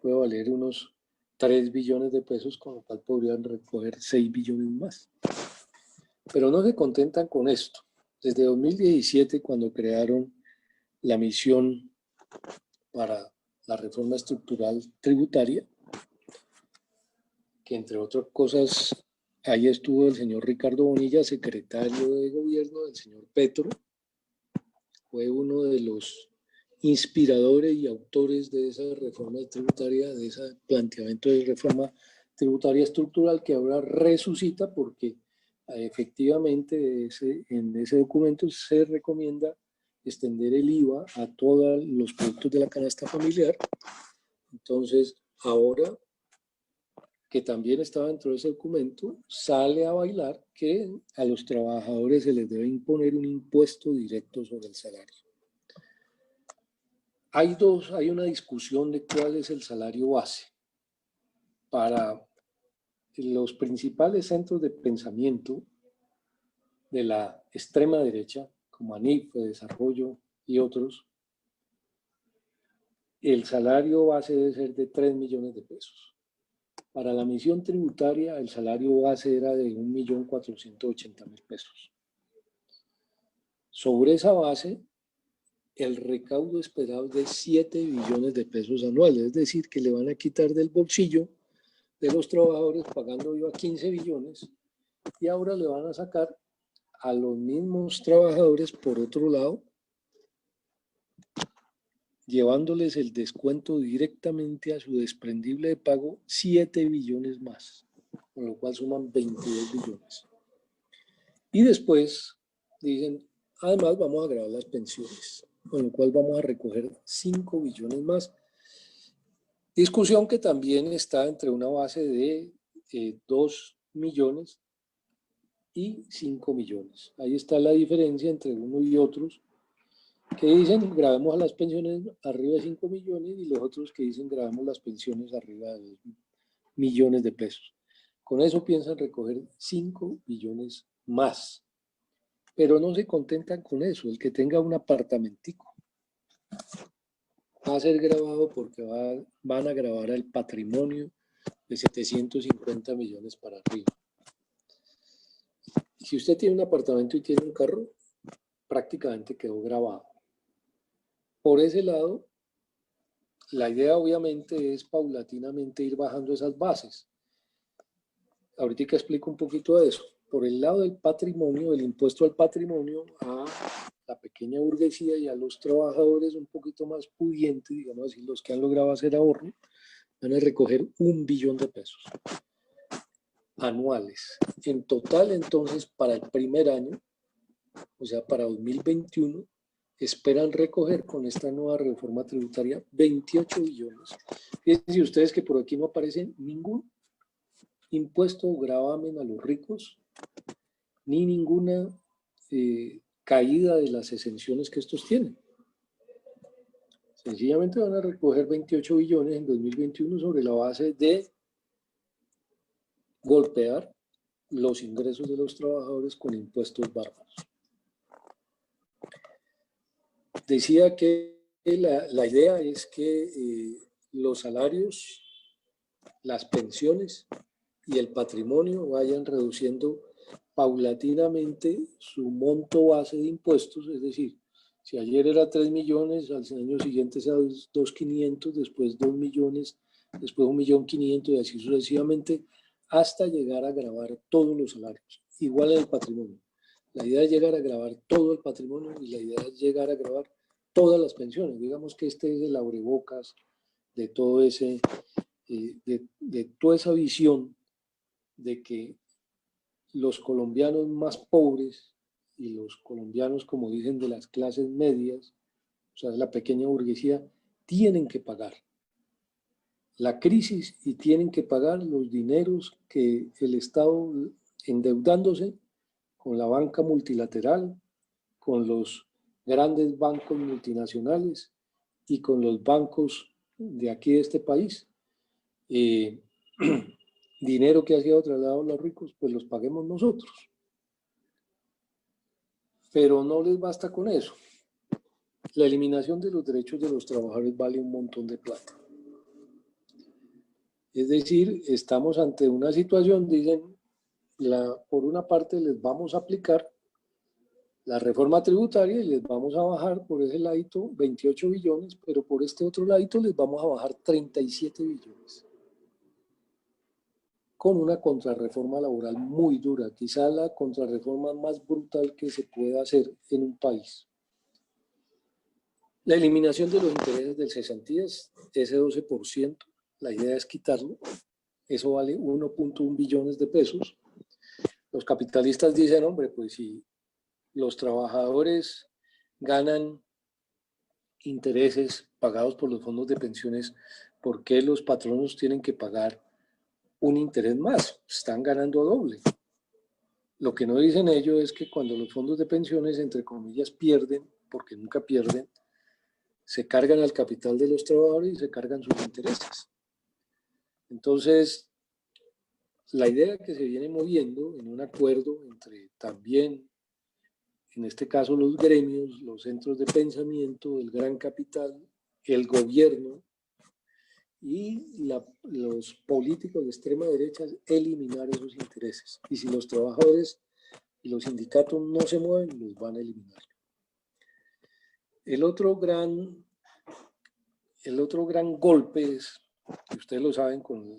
puede valer unos 3 billones de pesos, con lo cual podrían recoger 6 billones más. Pero no se contentan con esto. Desde 2017, cuando crearon la misión para la reforma estructural tributaria, que entre otras cosas, ahí estuvo el señor Ricardo Bonilla, secretario de gobierno del señor Petro, fue uno de los inspiradores y autores de esa reforma tributaria, de ese planteamiento de reforma tributaria estructural que ahora resucita porque efectivamente en ese documento se recomienda extender el IVA a todos los productos de la canasta familiar. Entonces, ahora que también estaba dentro de ese documento, sale a bailar que a los trabajadores se les debe imponer un impuesto directo sobre el salario. Hay una discusión de cuál es el salario base. Para los principales centros de pensamiento de la extrema derecha, como ANIF, Desarrollo y otros, el salario base debe ser de 3 millones de pesos. Para la misión tributaria, el salario base era de 1.480.000 pesos. Sobre esa base, el recaudo esperado es de 7 billones de pesos anuales, es decir, que le van a quitar del bolsillo de los trabajadores pagando IVA 15 billones y ahora le van a sacar a los mismos trabajadores por otro lado, llevándoles el descuento directamente a su desprendible de pago 7 billones más, con lo cual suman 22 billones. Y después dicen, además vamos a grabar las pensiones, con lo cual vamos a recoger 5 billones más. Discusión que también está entre una base de 2 millones y 5 millones. Ahí está la diferencia entre uno y otros, que dicen grabemos a las pensiones arriba de 5 millones y los otros que dicen grabemos las pensiones arriba de 2 millones de pesos. Con eso piensan recoger 5 billones más. Pero no se contentan con eso. El que tenga un apartamentico va a ser grabado porque van a grabar el patrimonio de 750 millones para arriba. Si usted tiene un apartamento y tiene un carro, prácticamente quedó grabado. Por ese lado, la idea obviamente es paulatinamente ir bajando esas bases. Ahorita explico un poquito de eso. Por el lado del patrimonio, el impuesto al patrimonio a la pequeña burguesía y a los trabajadores un poquito más pudientes, digamos así, los que han logrado hacer ahorro, van a recoger 1 billón de pesos anuales. En total, entonces, para el primer año, o sea, para 2021, esperan recoger con esta nueva reforma tributaria 28 billones. Fíjense ustedes que por aquí no aparece ningún impuesto o gravamen a los ricos, ni ninguna caída de las exenciones que estos tienen. Sencillamente van a recoger 28 billones en 2021 sobre la base de golpear los ingresos de los trabajadores con impuestos bárbaros. Decía que la idea es que los salarios, las pensiones y el patrimonio vayan reduciendo paulatinamente su monto base de impuestos, es decir, si ayer era 3 millones, al año siguiente sea 2.500.000, después 2 millones, después 1.500.000 y así sucesivamente, hasta llegar a gravar todos los salarios, igual en el patrimonio. La idea es llegar a gravar todo el patrimonio y la idea es llegar a gravar todas las pensiones. Digamos que este es el abrebocas de todo ese, de toda esa visión de que los colombianos más pobres y los colombianos, como dicen, de las clases medias, o sea, de la pequeña burguesía, tienen que pagar la crisis y tienen que pagar los dineros que el Estado, endeudándose con la banca multilateral, con los grandes bancos multinacionales y con los bancos de aquí de este país, dinero que ha sido trasladado a los ricos, pues los paguemos nosotros. Pero no les basta con eso. La eliminación de los derechos de los trabajadores vale un montón de plata. Es decir, estamos ante una situación, dicen, por una parte les vamos a aplicar la reforma tributaria y les vamos a bajar por ese ladito 28 billones, pero por este otro ladito les vamos a bajar 37 billones. Con una contrarreforma laboral muy dura, quizá la contrarreforma más brutal que se pueda hacer en un país. La eliminación de los intereses del cesantías, ese 12%, la idea es quitarlo. eso vale 1.1 billones de pesos. Los capitalistas dicen, hombre, pues si los trabajadores ganan intereses pagados por los fondos de pensiones, ¿por qué los patronos tienen que pagar un interés más? Están ganando doble. Lo que no dicen ellos es que cuando los fondos de pensiones, entre comillas, pierden, porque nunca pierden, se cargan al capital de los trabajadores y se cargan sus intereses. Entonces, la idea que se viene moviendo en un acuerdo entre también, en este caso, los gremios, los centros de pensamiento, el gran capital, el gobierno y los políticos de extrema derecha es eliminar esos intereses. Y si los trabajadores y los sindicatos no se mueven, los van a eliminar. El otro gran golpe es, que ustedes lo saben con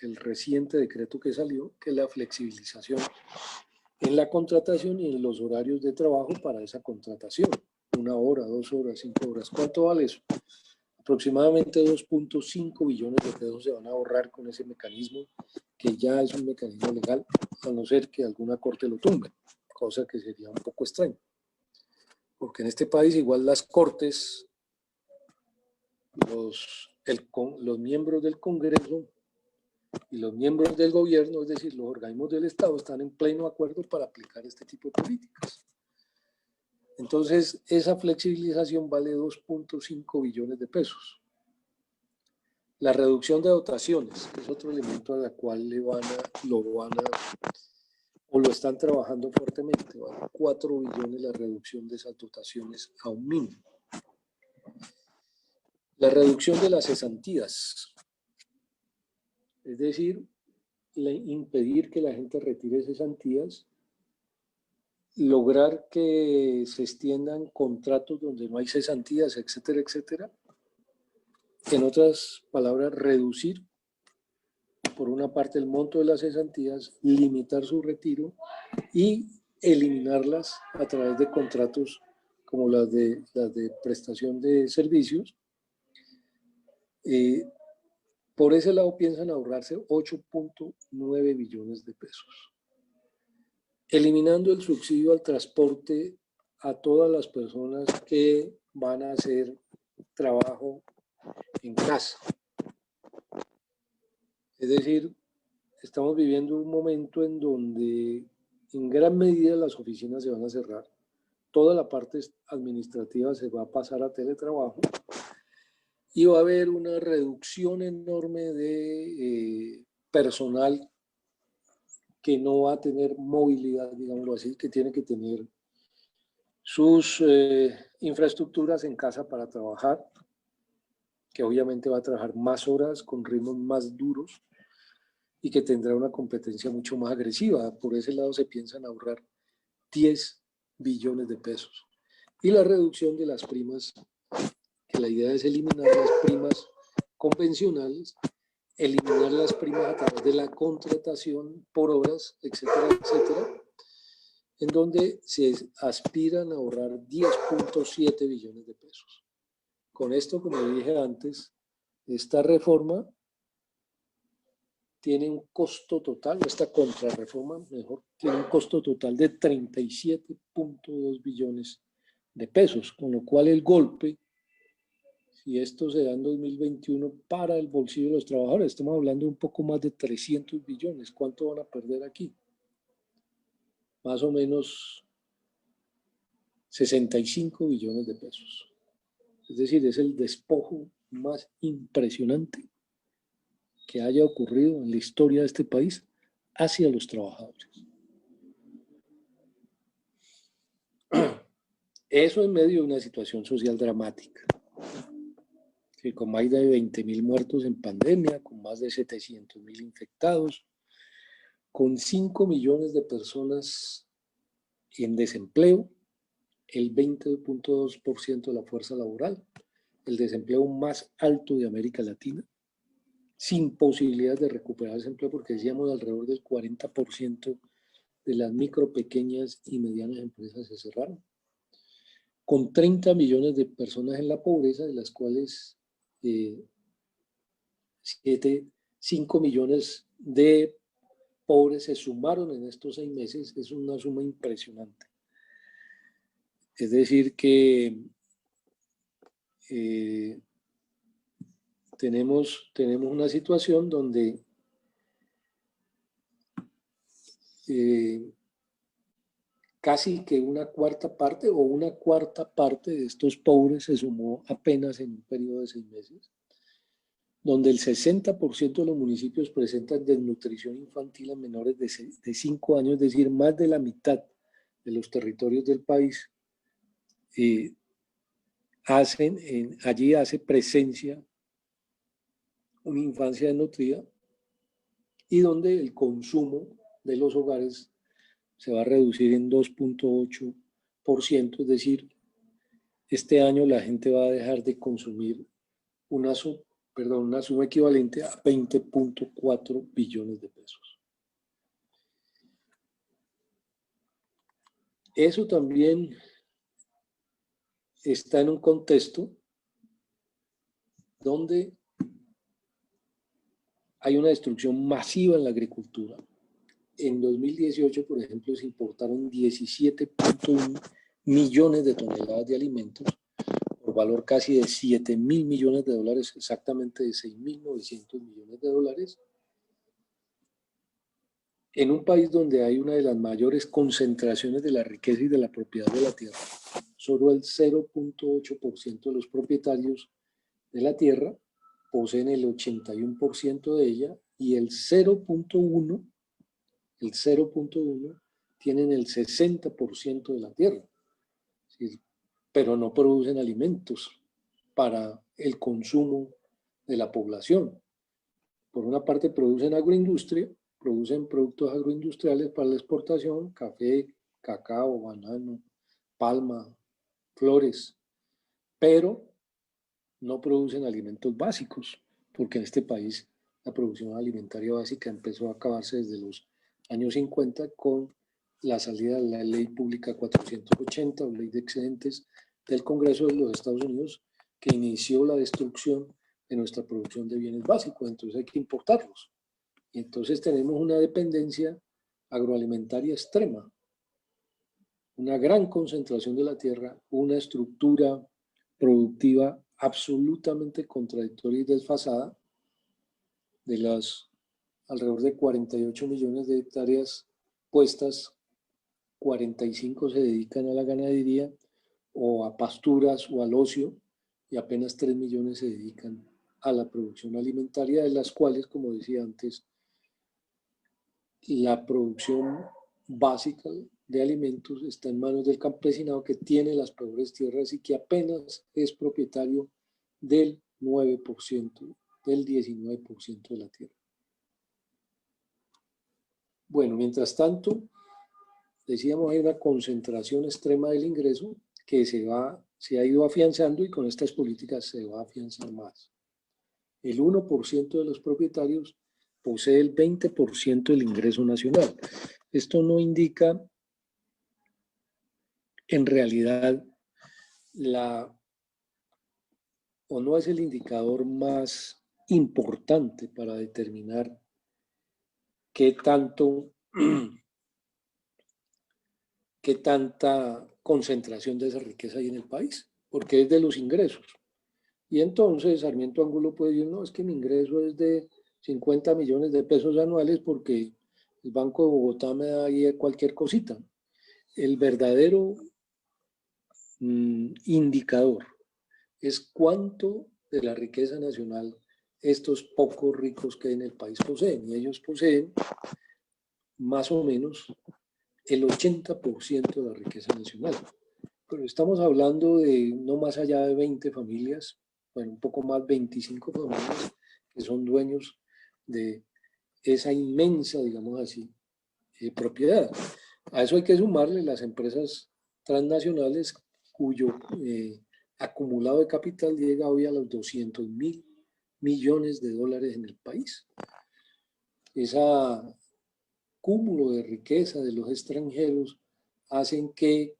el reciente decreto que salió, que es la flexibilización en la contratación y en los horarios de trabajo para esa contratación. 1 hora, 2 horas, 5 horas. ¿Cuánto vale eso? Aproximadamente 2.5 billones de pesos se van a ahorrar con ese mecanismo, que ya es un mecanismo legal, a no ser que alguna corte lo tumbe, cosa que sería un poco extraño. Porque en este país igual las cortes, los miembros del Congreso y los miembros del gobierno, es decir, los organismos del Estado, están en pleno acuerdo para aplicar este tipo de políticas. Entonces, esa flexibilización vale 2.5 billones de pesos. La reducción de dotaciones es otro elemento a la cual lo están trabajando fuertemente. Vale 4 billones la reducción de esas dotaciones a un mínimo. La reducción de las cesantías, es decir, impedir que la gente retire cesantías, lograr que se extiendan contratos donde no hay cesantías, etcétera, etcétera. En otras palabras, reducir por una parte el monto de las cesantías, limitar su retiro y eliminarlas a través de contratos como las de prestación de servicios. Por ese lado piensan ahorrarse 8.9 billones de pesos. Eliminando el subsidio al transporte a todas las personas que van a hacer trabajo en casa. Es decir, estamos viviendo un momento en donde en gran medida las oficinas se van a cerrar, toda la parte administrativa se va a pasar a teletrabajo y va a haber una reducción enorme de personal que no va a tener movilidad, digámoslo así, que tiene que tener sus infraestructuras en casa para trabajar, que obviamente va a trabajar más horas con ritmos más duros y que tendrá una competencia mucho más agresiva. Por ese lado se piensan ahorrar 10 billones de pesos. Y la reducción de las primas, que la idea es eliminar las primas convencionales, eliminar las primas a través de la contratación por horas, etcétera, etcétera, en donde se aspiran a ahorrar 10.7 billones de pesos. Con esto, como dije antes, esta reforma tiene un costo total, esta contrarreforma, mejor, tiene un costo total de 37.2 billones de pesos, con lo cual el golpe, si esto se da en 2021 para el bolsillo de los trabajadores, estamos hablando de un poco más de 300 billones. ¿Cuánto van a perder aquí? Más o menos 65 billones de pesos. Es decir, es el despojo más impresionante que haya ocurrido en la historia de este país hacia los trabajadores. Eso en medio de una situación social dramática, que con más de 20.000 muertos en pandemia, con más de 700.000 infectados, con 5 millones de personas en desempleo, el 20.2% de la fuerza laboral, el desempleo más alto de América Latina, sin posibilidades de recuperar ese empleo, porque decíamos alrededor del 40% de las micro, pequeñas y medianas empresas se cerraron, con 30 millones de personas en la pobreza, de las cuales 7 5 millones de pobres se sumaron en estos 6 meses, es una suma impresionante. Es decir que tenemos una situación donde casi que una cuarta parte de estos pobres se sumó apenas en un periodo de 6 meses, donde el 60% de los municipios presentan desnutrición infantil a menores de 5 años, es decir, más de la mitad de los territorios del país allí hace presencia una infancia desnutrida, y donde el consumo de los hogares se va a reducir en 2.8%, es decir, este año la gente va a dejar de consumir una suma equivalente a 20.4 billones de pesos. Eso también está en un contexto donde hay una destrucción masiva en la agricultura. En 2018, por ejemplo, se importaron 17.1 millones de toneladas de alimentos por valor casi de 7.000 millones de dólares, exactamente de 6.900 millones de dólares, en un país donde hay una de las mayores concentraciones de la riqueza y de la propiedad de la tierra. Solo el 0.8% de los propietarios de la tierra poseen el 81% de ella, y el 0.1% tienen el 60% de la tierra, ¿sí? Pero no producen alimentos para el consumo de la población. Por una parte producen agroindustria, producen productos agroindustriales para la exportación, café, cacao, banano, palma, flores, pero no producen alimentos básicos, porque en este país la producción alimentaria básica empezó a acabarse desde los años 50 con la salida de la Ley Pública 480 o Ley de Excedentes del Congreso de los Estados Unidos, que inició la destrucción de nuestra producción de bienes básicos. Entonces hay que importarlos. Y entonces tenemos una dependencia agroalimentaria extrema, una gran concentración de la tierra, una estructura productiva absolutamente contradictoria y desfasada. De las alrededor de 48 millones de hectáreas puestas, 45 se dedican a la ganadería o a pasturas o al ocio, y apenas 3 millones se dedican a la producción alimentaria, de las cuales, como decía antes, la producción básica de alimentos está en manos del campesinado, que tiene las peores tierras y que apenas es propietario del 9%, del 19% de la tierra. Bueno, mientras tanto, decíamos, hay una concentración extrema del ingreso que se ha ido afianzando, y con estas políticas se va a afianzar más. El 1% de los propietarios posee el 20% del ingreso nacional. Esto no indica en realidad o no es el indicador más importante para determinar qué tanta concentración de esa riqueza hay en el país, porque es de los ingresos. Y entonces Sarmiento Angulo puede decir, no, es que mi ingreso es de 50 millones de pesos anuales porque el Banco de Bogotá me da ahí cualquier cosita. El verdadero indicador es cuánto de la riqueza nacional estos pocos ricos que hay en el país poseen, y ellos poseen más o menos el 80% de la riqueza nacional. Pero estamos hablando de no más allá de 20 familias, bueno, un poco más, 25 familias, que son dueños de esa inmensa, digamos así, propiedad. A eso hay que sumarle las empresas transnacionales, cuyo acumulado de capital llega hoy a los 200.000 millones de dólares en el país. Ese cúmulo de riqueza de los extranjeros hacen que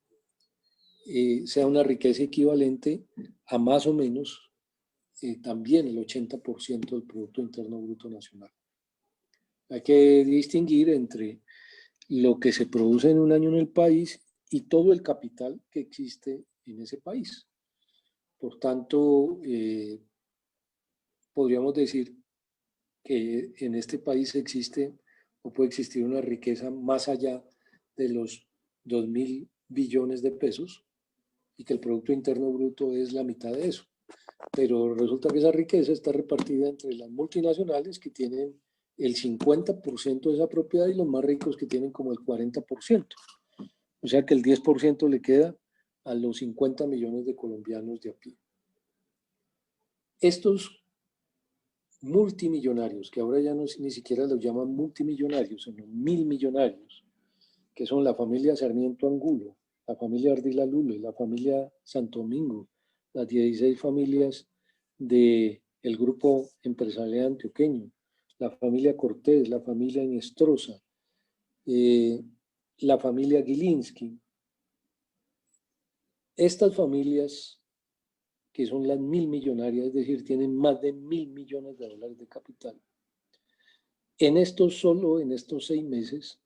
sea una riqueza equivalente a más o menos también el 80% del Producto Interno Bruto Nacional. Hay que distinguir entre lo que se produce en un año en el país y todo el capital que existe en ese país. Por tanto, podríamos decir que en este país existe o puede existir una riqueza más allá de los 2.000 billones de pesos y que el Producto Interno Bruto es la mitad de eso. Pero resulta que esa riqueza está repartida entre las multinacionales que tienen el 50% de esa propiedad y los más ricos que tienen como el 40%. O sea que el 10% le queda a los 50 millones de colombianos de a pie. Estos multimillonarios, que ahora ya no ni siquiera los llaman multimillonarios, sino 1.000 millonarios, que son la familia Sarmiento Angulo, la familia Ardila Lule, la familia Santo Domingo, las 16 familias del grupo empresarial antioqueño, la familia Cortés, la familia Inestrosa, la familia Gilinski. Estas familias, que son las 1.000 millonarias, es decir, tienen más de 1.000 millones de dólares de capital. En estos 6 meses,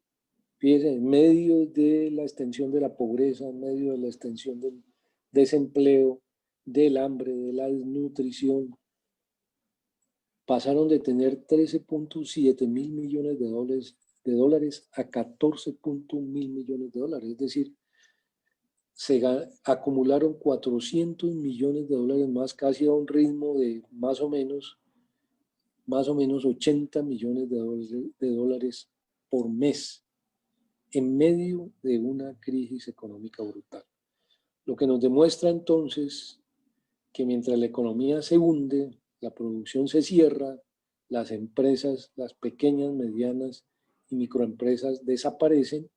fíjense, en medio de la extensión de la pobreza, en medio de la extensión del desempleo, del hambre, de la desnutrición, pasaron de tener 13.7 mil millones de dólares a 14.1 mil millones de dólares. Es decir, se acumularon 400 millones de dólares más, casi a un ritmo de más o menos 80 millones de dólares por mes, en medio de una crisis económica brutal. Lo que nos demuestra entonces que mientras la economía se hunde, la producción se cierra, las empresas, las pequeñas, medianas y microempresas desaparecen,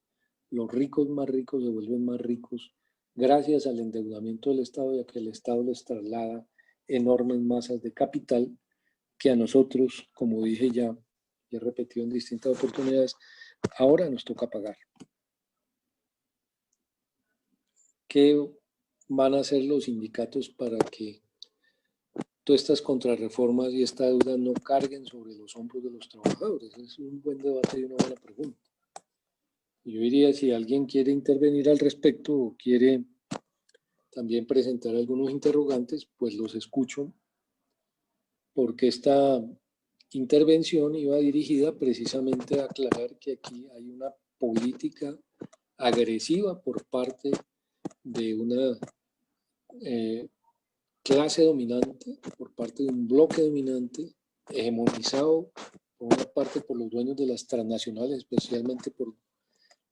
los ricos más ricos se vuelven más ricos gracias al endeudamiento del Estado y a que el Estado les traslada enormes masas de capital que a nosotros, como dije ya y he repetido en distintas oportunidades, ahora nos toca pagar. ¿Qué van a hacer los sindicatos para que todas estas contrarreformas y esta deuda no carguen sobre los hombros de los trabajadores? Es un buen debate y una buena pregunta. Yo diría, si alguien quiere intervenir al respecto o quiere también presentar algunos interrogantes, pues los escucho, porque esta intervención iba dirigida precisamente a aclarar que aquí hay una política agresiva por parte de una clase dominante, por parte de un bloque dominante, hegemonizado por una parte por los dueños de las transnacionales, especialmente por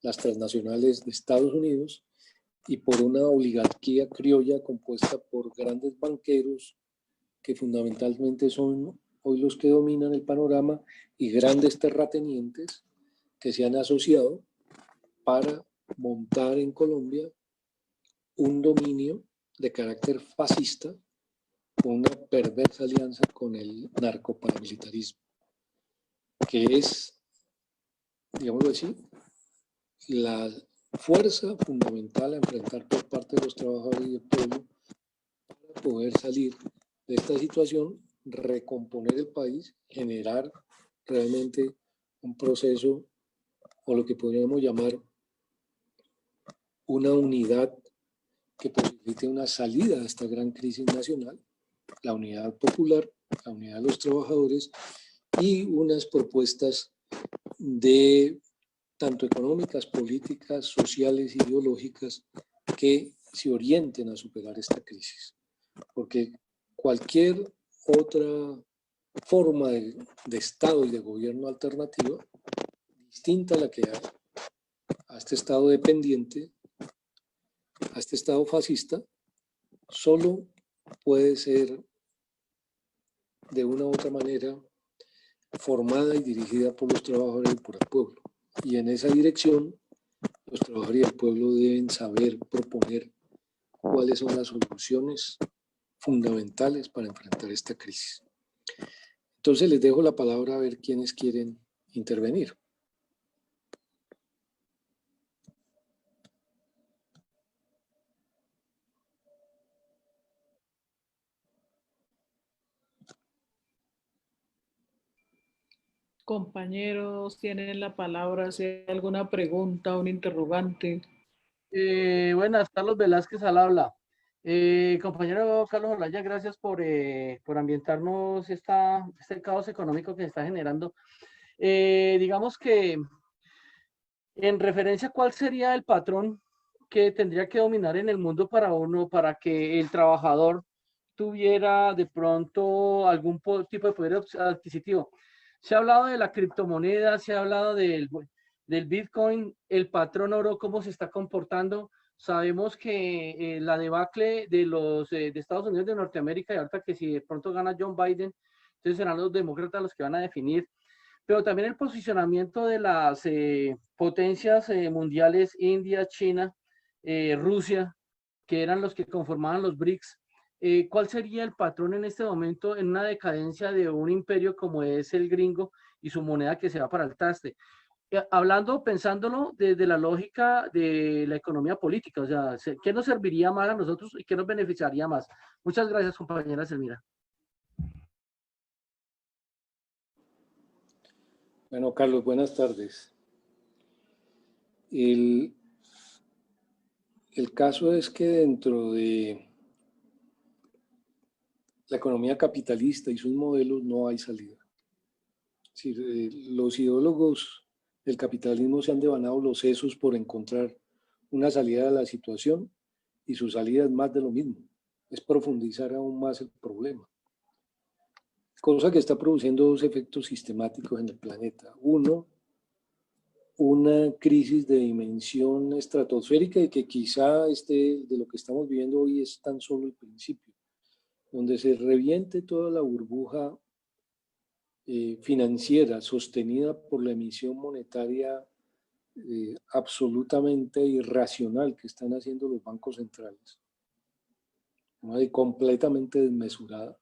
las transnacionales de Estados Unidos, y por una oligarquía criolla compuesta por grandes banqueros que fundamentalmente son hoy los que dominan el panorama y grandes terratenientes que se han asociado para montar en Colombia un dominio de carácter fascista con una perversa alianza con el narcoparamilitarismo, que es, digámoslo así, la fuerza fundamental a enfrentar por parte de los trabajadores y del pueblo para poder salir de esta situación, recomponer el país, generar realmente un proceso o lo que podríamos llamar una unidad que posibilite una salida de esta gran crisis nacional, la unidad popular, la unidad de los trabajadores y unas propuestas de tanto económicas, políticas, sociales, ideológicas que se orienten a superar esta crisis. Porque cualquier otra forma de Estado y de gobierno alternativa, distinta a la que hay, a este Estado dependiente, a este Estado fascista, solo puede ser de una u otra manera formada y dirigida por los trabajadores y por el pueblo. Y en esa dirección, los trabajadores y el pueblo deben saber proponer cuáles son las soluciones fundamentales para enfrentar esta crisis. Entonces les dejo la palabra a ver quiénes quieren intervenir. Compañeros, tienen la palabra, si hay alguna pregunta, un interrogante. Buenas, Carlos Velázquez al habla. Compañero Carlos Olaya, gracias por ambientarnos este caos económico que se está generando. Digamos que en referencia, ¿cuál sería el patrón que tendría que dominar en el mundo para que el trabajador tuviera de pronto algún tipo de poder adquisitivo? Se ha hablado de la criptomoneda, se ha hablado del Bitcoin, el patrón oro, cómo se está comportando. Sabemos que la debacle de Estados Unidos de Norteamérica, y ahorita que si de pronto gana John Biden, entonces serán los demócratas los que van a definir, pero también el posicionamiento de las potencias mundiales, India, China, Rusia, que eran los que conformaban los BRICS. ¿Cuál sería el patrón en este momento en una decadencia de un imperio como es el gringo y su moneda que se va para el traste? Pensándolo desde la lógica de la economía política, o sea, ¿qué nos serviría más a nosotros y qué nos beneficiaría más? Muchas gracias, compañera Selmira. Bueno, Carlos, buenas tardes. El caso es que dentro de la economía capitalista y sus modelos no hay salida. Es decir, los ideólogos del capitalismo se han devanado los sesos por encontrar una salida a la situación y su salida es más de lo mismo, es profundizar aún más el problema. Cosa que está produciendo dos efectos sistemáticos en el planeta. Uno, una crisis de dimensión estratosférica y que quizá de lo que estamos viviendo hoy es tan solo el principio, donde se reviente toda la burbuja financiera sostenida por la emisión monetaria absolutamente irracional que están haciendo los bancos centrales, ¿no? Y completamente desmesurada.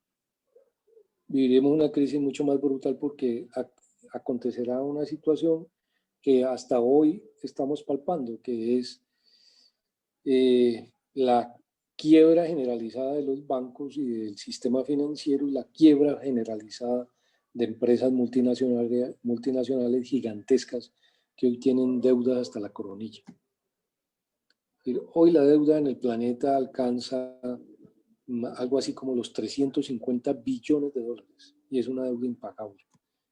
Viviremos una crisis mucho más brutal porque acontecerá una situación que hasta hoy estamos palpando, que es la quiebra generalizada de los bancos y del sistema financiero y la quiebra generalizada de empresas multinacionales gigantescas que hoy tienen deudas hasta la coronilla. Hoy la deuda en el planeta alcanza algo así como los 350 billones de dólares y es una deuda impagable.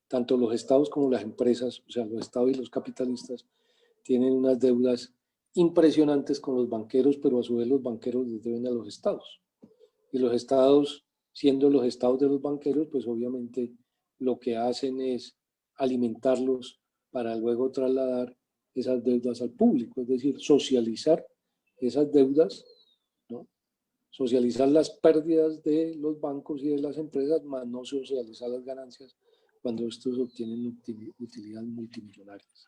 Tanto los estados como las empresas, o sea, los estados y los capitalistas, tienen unas deudas impresionantes con los banqueros, pero a su vez los banqueros les deben a los estados. Y los estados, siendo los estados de los banqueros, pues obviamente lo que hacen es alimentarlos para luego trasladar esas deudas al público, es decir, socializar esas deudas, ¿no? Socializar las pérdidas de los bancos y de las empresas, más no socializar las ganancias cuando estos obtienen utilidades multimillonarias.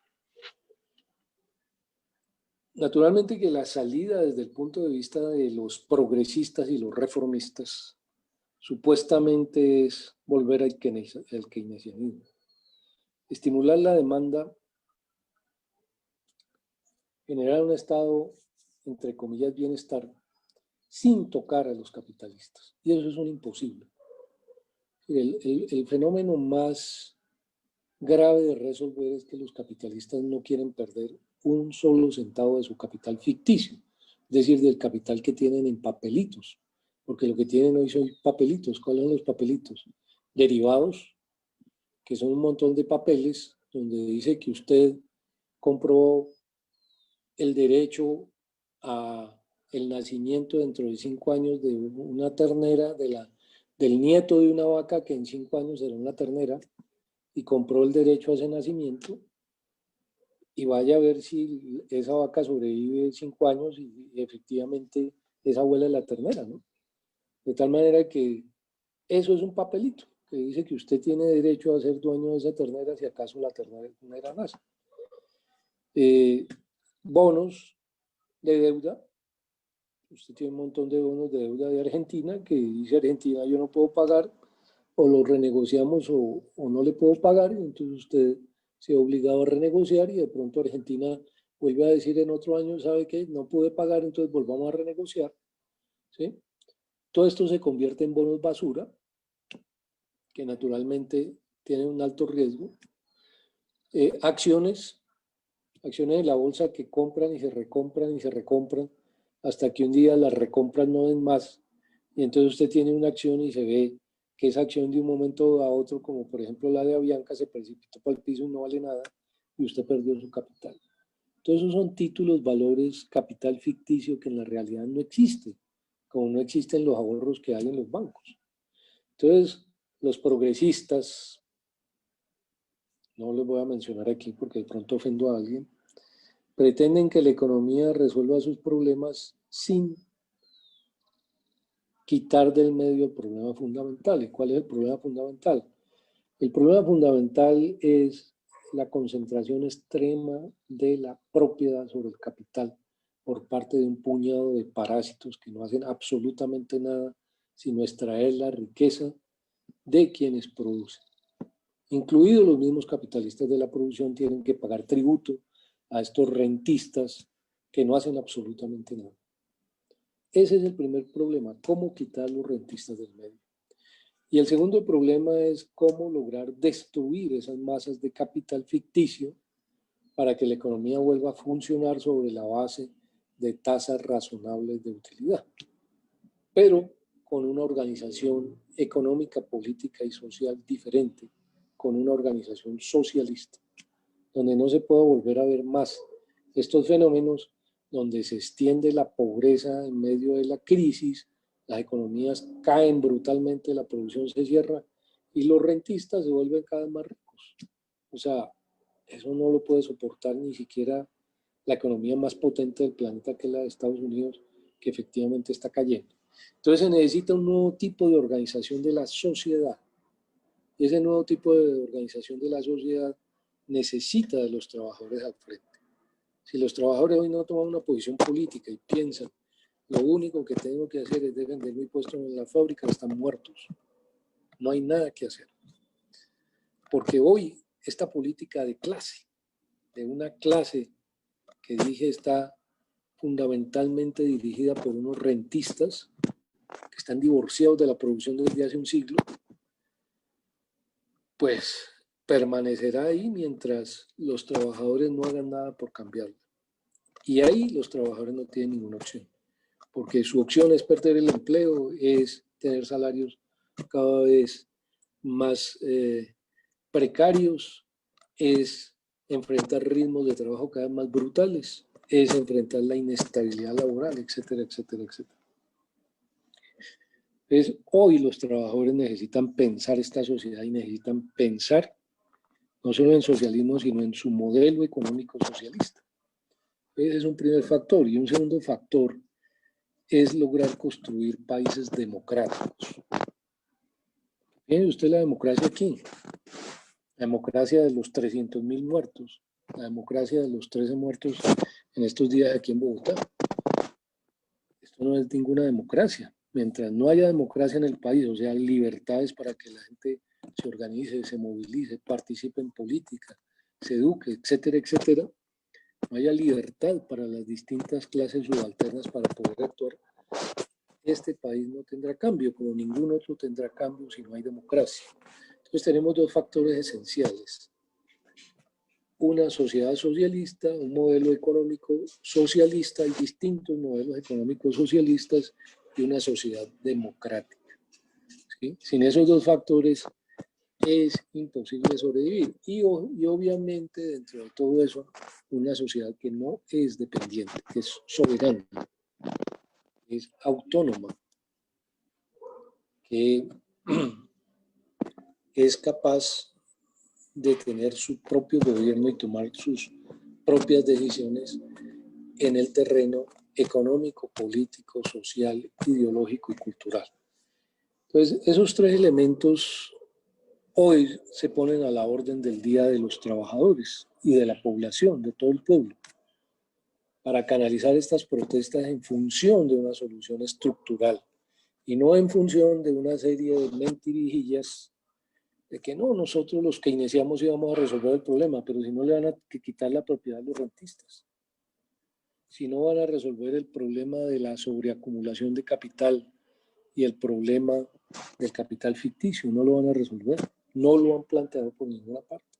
Naturalmente que la salida desde el punto de vista de los progresistas y los reformistas supuestamente es volver al keynesianismo. Estimular la demanda, generar un estado, entre comillas, bienestar, sin tocar a los capitalistas. Y eso es un imposible. El fenómeno más grave de resolver es que los capitalistas no quieren perder un solo centavo de su capital ficticio, es decir, del capital que tienen en papelitos, porque lo que tienen hoy son papelitos. ¿Cuáles son los papelitos? Derivados, que son un montón de papeles donde dice que usted compró el derecho a el nacimiento dentro de 5 años de una ternera, del nieto de una vaca que en 5 años será una ternera, y compró el derecho a ese nacimiento, y vaya a ver si esa vaca sobrevive 5 años y efectivamente es abuela de la ternera, ¿no? De tal manera que eso es un papelito que dice que usted tiene derecho a ser dueño de esa ternera si acaso la ternera nace. Bonos de deuda. Usted tiene un montón de bonos de deuda de Argentina que dice Argentina yo no puedo pagar, o lo renegociamos o no le puedo pagar, y entonces usted se ha obligado a renegociar y de pronto Argentina vuelve a decir en otro año, ¿sabe qué? No pude pagar, entonces volvamos a renegociar, ¿sí? Todo esto se convierte en bonos basura, que naturalmente tienen un alto riesgo, Acciones de la bolsa que compran y se recompran y se recompran hasta que un día las recompras no den más y entonces usted tiene una acción y se ve que esa acción de un momento a otro, como por ejemplo la de Avianca, se precipitó para el piso y no vale nada y usted perdió su capital. Entonces esos son títulos, valores, capital ficticio que en la realidad no existe, como no existen los ahorros que hay en los bancos. Entonces los progresistas, no los voy a mencionar aquí porque de pronto ofendo a alguien, pretenden que la economía resuelva sus problemas sin quitar del medio el problema fundamental. ¿Y cuál es el problema fundamental? El problema fundamental es la concentración extrema de la propiedad sobre el capital por parte de un puñado de parásitos que no hacen absolutamente nada sino extraer la riqueza de quienes producen. Incluidos los mismos capitalistas de la producción tienen que pagar tributo a estos rentistas que no hacen absolutamente nada. Ese es el primer problema, cómo quitar los rentistas del medio. Y el segundo problema es cómo lograr destruir esas masas de capital ficticio para que la economía vuelva a funcionar sobre la base de tasas razonables de utilidad. Pero con una organización económica, política y social diferente, con una organización socialista, donde no se pueda volver a ver más estos fenómenos, donde se extiende la pobreza en medio de la crisis, las economías caen brutalmente, la producción se cierra y los rentistas se vuelven cada vez más ricos. O sea, eso no lo puede soportar ni siquiera la economía más potente del planeta, que es la de Estados Unidos, que efectivamente está cayendo. Entonces se necesita un nuevo tipo de organización de la sociedad. Y ese nuevo tipo de organización de la sociedad necesita de los trabajadores al frente. Si los trabajadores hoy no toman una posición política y piensan, lo único que tengo que hacer es defender mi puesto en la fábrica, están muertos. No hay nada que hacer. Porque hoy esta política de clase, de una clase que dije está fundamentalmente dirigida por unos rentistas que están divorciados de la producción desde hace un siglo, pues permanecerá ahí mientras los trabajadores no hagan nada por cambiarlo. Y ahí los trabajadores no tienen ninguna opción, porque su opción es perder el empleo, es tener salarios cada vez más precarios, es enfrentar ritmos de trabajo cada vez más brutales, es enfrentar la inestabilidad laboral, etcétera, etcétera, etcétera. Entonces, hoy los trabajadores necesitan pensar esta sociedad y necesitan pensar no solo en socialismo, sino en su modelo económico socialista. Ese es un primer factor. Y un segundo factor es lograr construir países democráticos. Tiene usted la democracia aquí. La democracia de los 300.000 muertos. La democracia de los 13 muertos en estos días aquí en Bogotá. Esto no es ninguna democracia. Mientras no haya democracia en el país, o sea, libertades para que la gente se organice, se movilice, participe en política, se eduque, etcétera, etcétera, no haya libertad para las distintas clases subalternas para poder actuar, este país no tendrá cambio, como ningún otro tendrá cambio si no hay democracia. Entonces tenemos dos factores esenciales. Una sociedad socialista, un modelo económico socialista, hay distintos modelos económicos socialistas y una sociedad democrática. ¿Sí? Sin esos dos factores es imposible sobrevivir. Y obviamente dentro de todo eso, una sociedad que no es dependiente, que es soberana, es autónoma, que es capaz de tener su propio gobierno y tomar sus propias decisiones en el terreno económico, político, social, ideológico y cultural. Entonces, esos tres elementos hoy se ponen a la orden del día de los trabajadores y de la población, de todo el pueblo, para canalizar estas protestas en función de una solución estructural y no en función de una serie de mentirijillas de que no, nosotros los que iniciamos íbamos a resolver el problema, pero si no le van a quitar la propiedad a los rentistas, si no van a resolver el problema de la sobreacumulación de capital y el problema del capital ficticio, no lo van a resolver, no lo han planteado por ninguna parte.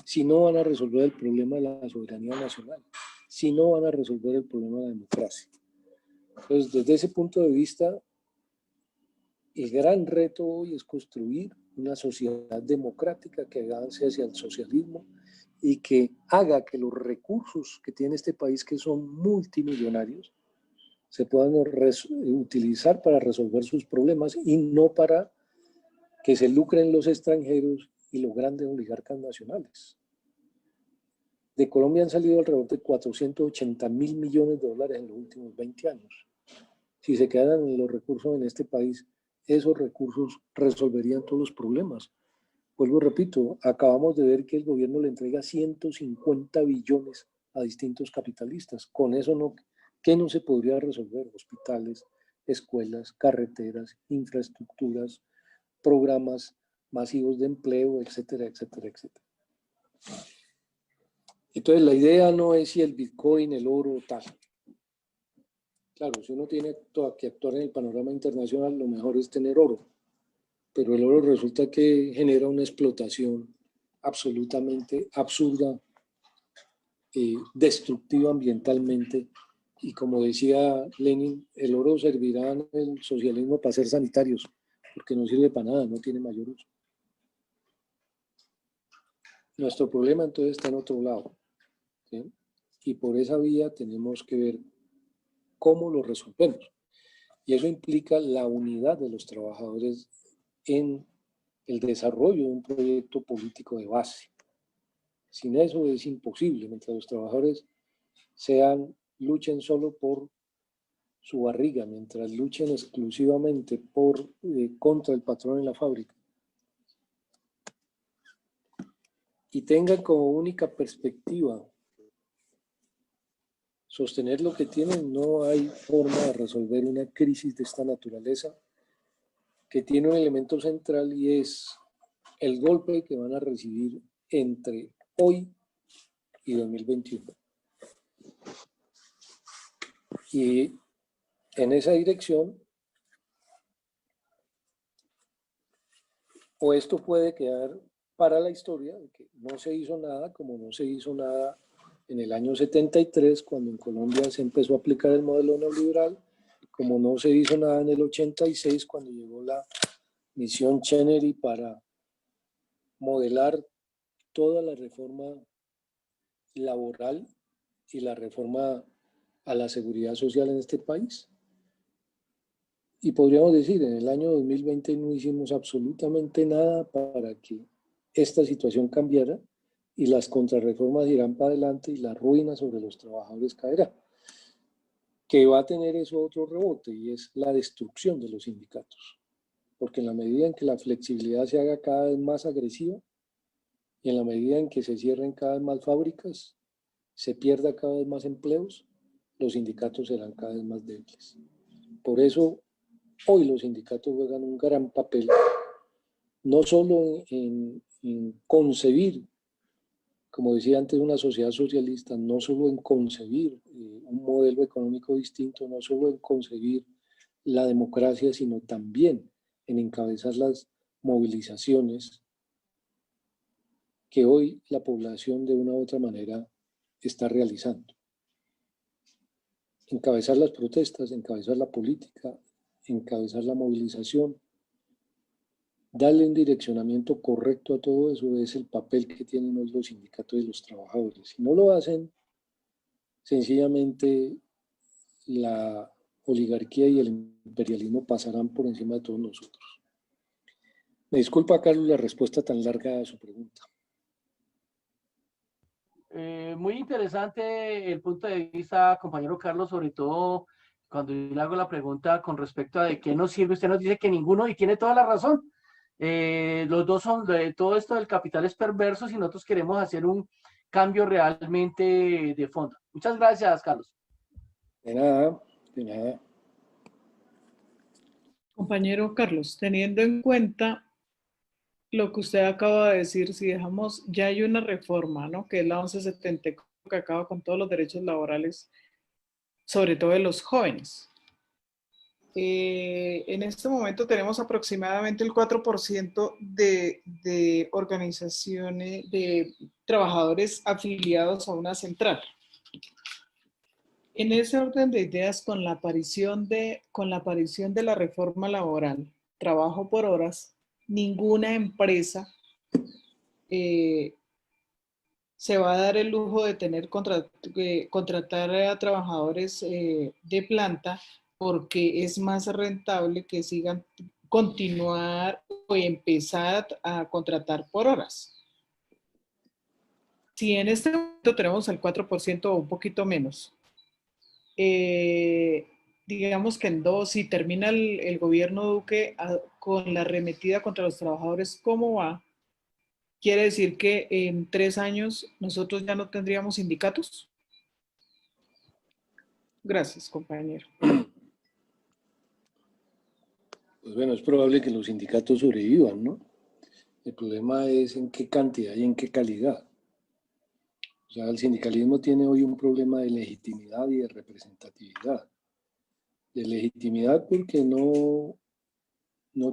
si no van a resolver el problema de la soberanía nacional, si no van a resolver el problema de la democracia. Entonces, desde ese punto de vista, el gran reto hoy es construir una sociedad democrática que avance hacia el socialismo y que haga que los recursos que tiene este país, que son multimillonarios, se puedan utilizar para resolver sus problemas y no para que se lucren los extranjeros y los grandes oligarcas nacionales. De Colombia han salido alrededor de 480.000 millones de dólares en los últimos 20 años. Si se quedan los recursos en este país, esos recursos resolverían todos los problemas. Vuelvo y repito, acabamos de ver que el gobierno le entrega 150 billones a distintos capitalistas. Con eso, no, ¿qué no se podría resolver? Hospitales, escuelas, carreteras, infraestructuras, programas masivos de empleo, etcétera, etcétera, etcétera. Entonces, la idea no es si el Bitcoin, el oro, tal. Claro, si uno tiene que actuar en el panorama internacional, lo mejor es tener oro. Pero el oro resulta que genera una explotación absolutamente absurda, destructiva ambientalmente. Y como decía Lenin, el oro servirá en el socialismo para ser sanitarios, porque no sirve para nada, no tiene mayor uso. Nuestro problema entonces está en otro lado, ¿sí? Y por esa vía tenemos que ver cómo lo resolvemos. Y eso implica la unidad de los trabajadores en el desarrollo de un proyecto político de base. Sin eso es imposible, mientras los trabajadores luchen solo por su barriga, mientras luchen exclusivamente contra el patrón en la fábrica y tengan como única perspectiva sostener lo que tienen, no hay forma de resolver una crisis de esta naturaleza que tiene un elemento central y es el golpe que van a recibir entre hoy y 2021. Y en esa dirección, o esto puede quedar para la historia, que no se hizo nada, como no se hizo nada en el año 73, cuando en Colombia se empezó a aplicar el modelo neoliberal, como no se hizo nada en el 86, cuando llegó la misión Chenery para modelar toda la reforma laboral y la reforma a la seguridad social en este país. Y podríamos decir, en el año 2020 no hicimos absolutamente nada para que esta situación cambiara y las contrarreformas irán para adelante y la ruina sobre los trabajadores caerá. Que va a tener eso otro rebote y es la destrucción de los sindicatos. Porque en la medida en que la flexibilidad se haga cada vez más agresiva y en la medida en que se cierren cada vez más fábricas, se pierda cada vez más empleos, los sindicatos serán cada vez más débiles. Por eso, hoy los sindicatos juegan un gran papel, no solo en concebir, como decía antes, una sociedad socialista, no solo en concebir un modelo económico distinto, no solo en concebir la democracia, sino también en encabezar las movilizaciones que hoy la población de una u otra manera está realizando. Encabezar las protestas, encabezar la política, encabezar la movilización, darle un direccionamiento correcto a todo eso es el papel que tienen hoy los sindicatos y los trabajadores. Si no lo hacen, sencillamente la oligarquía y el imperialismo pasarán por encima de todos nosotros. Me disculpa, Carlos, la respuesta tan larga a su pregunta. Muy interesante el punto de vista, compañero Carlos, sobre todo cuando yo le hago la pregunta con respecto a de qué nos sirve. Usted nos dice que ninguno y tiene toda la razón. Los dos son, todo esto del capital es perverso si nosotros queremos hacer un cambio realmente de fondo. Muchas gracias, Carlos. De nada, de nada. Compañero Carlos, teniendo en cuenta lo que usted acaba de decir, si dejamos, ya hay una reforma, ¿no? Que es la 1174, que acaba con todos los derechos laborales, sobre todo de los jóvenes. En este momento tenemos aproximadamente el 4% de organizaciones, de trabajadores afiliados a una central. En ese orden de ideas, con la aparición de la reforma laboral, trabajo por horas, ninguna empresa se va a dar el lujo de contratar a trabajadores de planta, porque es más rentable que sigan continuar o empezar a contratar por horas. Si en este momento tenemos el 4% o un poquito menos, digamos que si termina el gobierno Duque con la arremetida contra los trabajadores, ¿cómo va? ¿Quiere decir que en 3 años nosotros ya no tendríamos sindicatos? Gracias, compañero. Pues bueno, es probable que los sindicatos sobrevivan, ¿no? El problema es en qué cantidad y en qué calidad. O sea, el sindicalismo tiene hoy un problema de legitimidad y de representatividad. De legitimidad porque no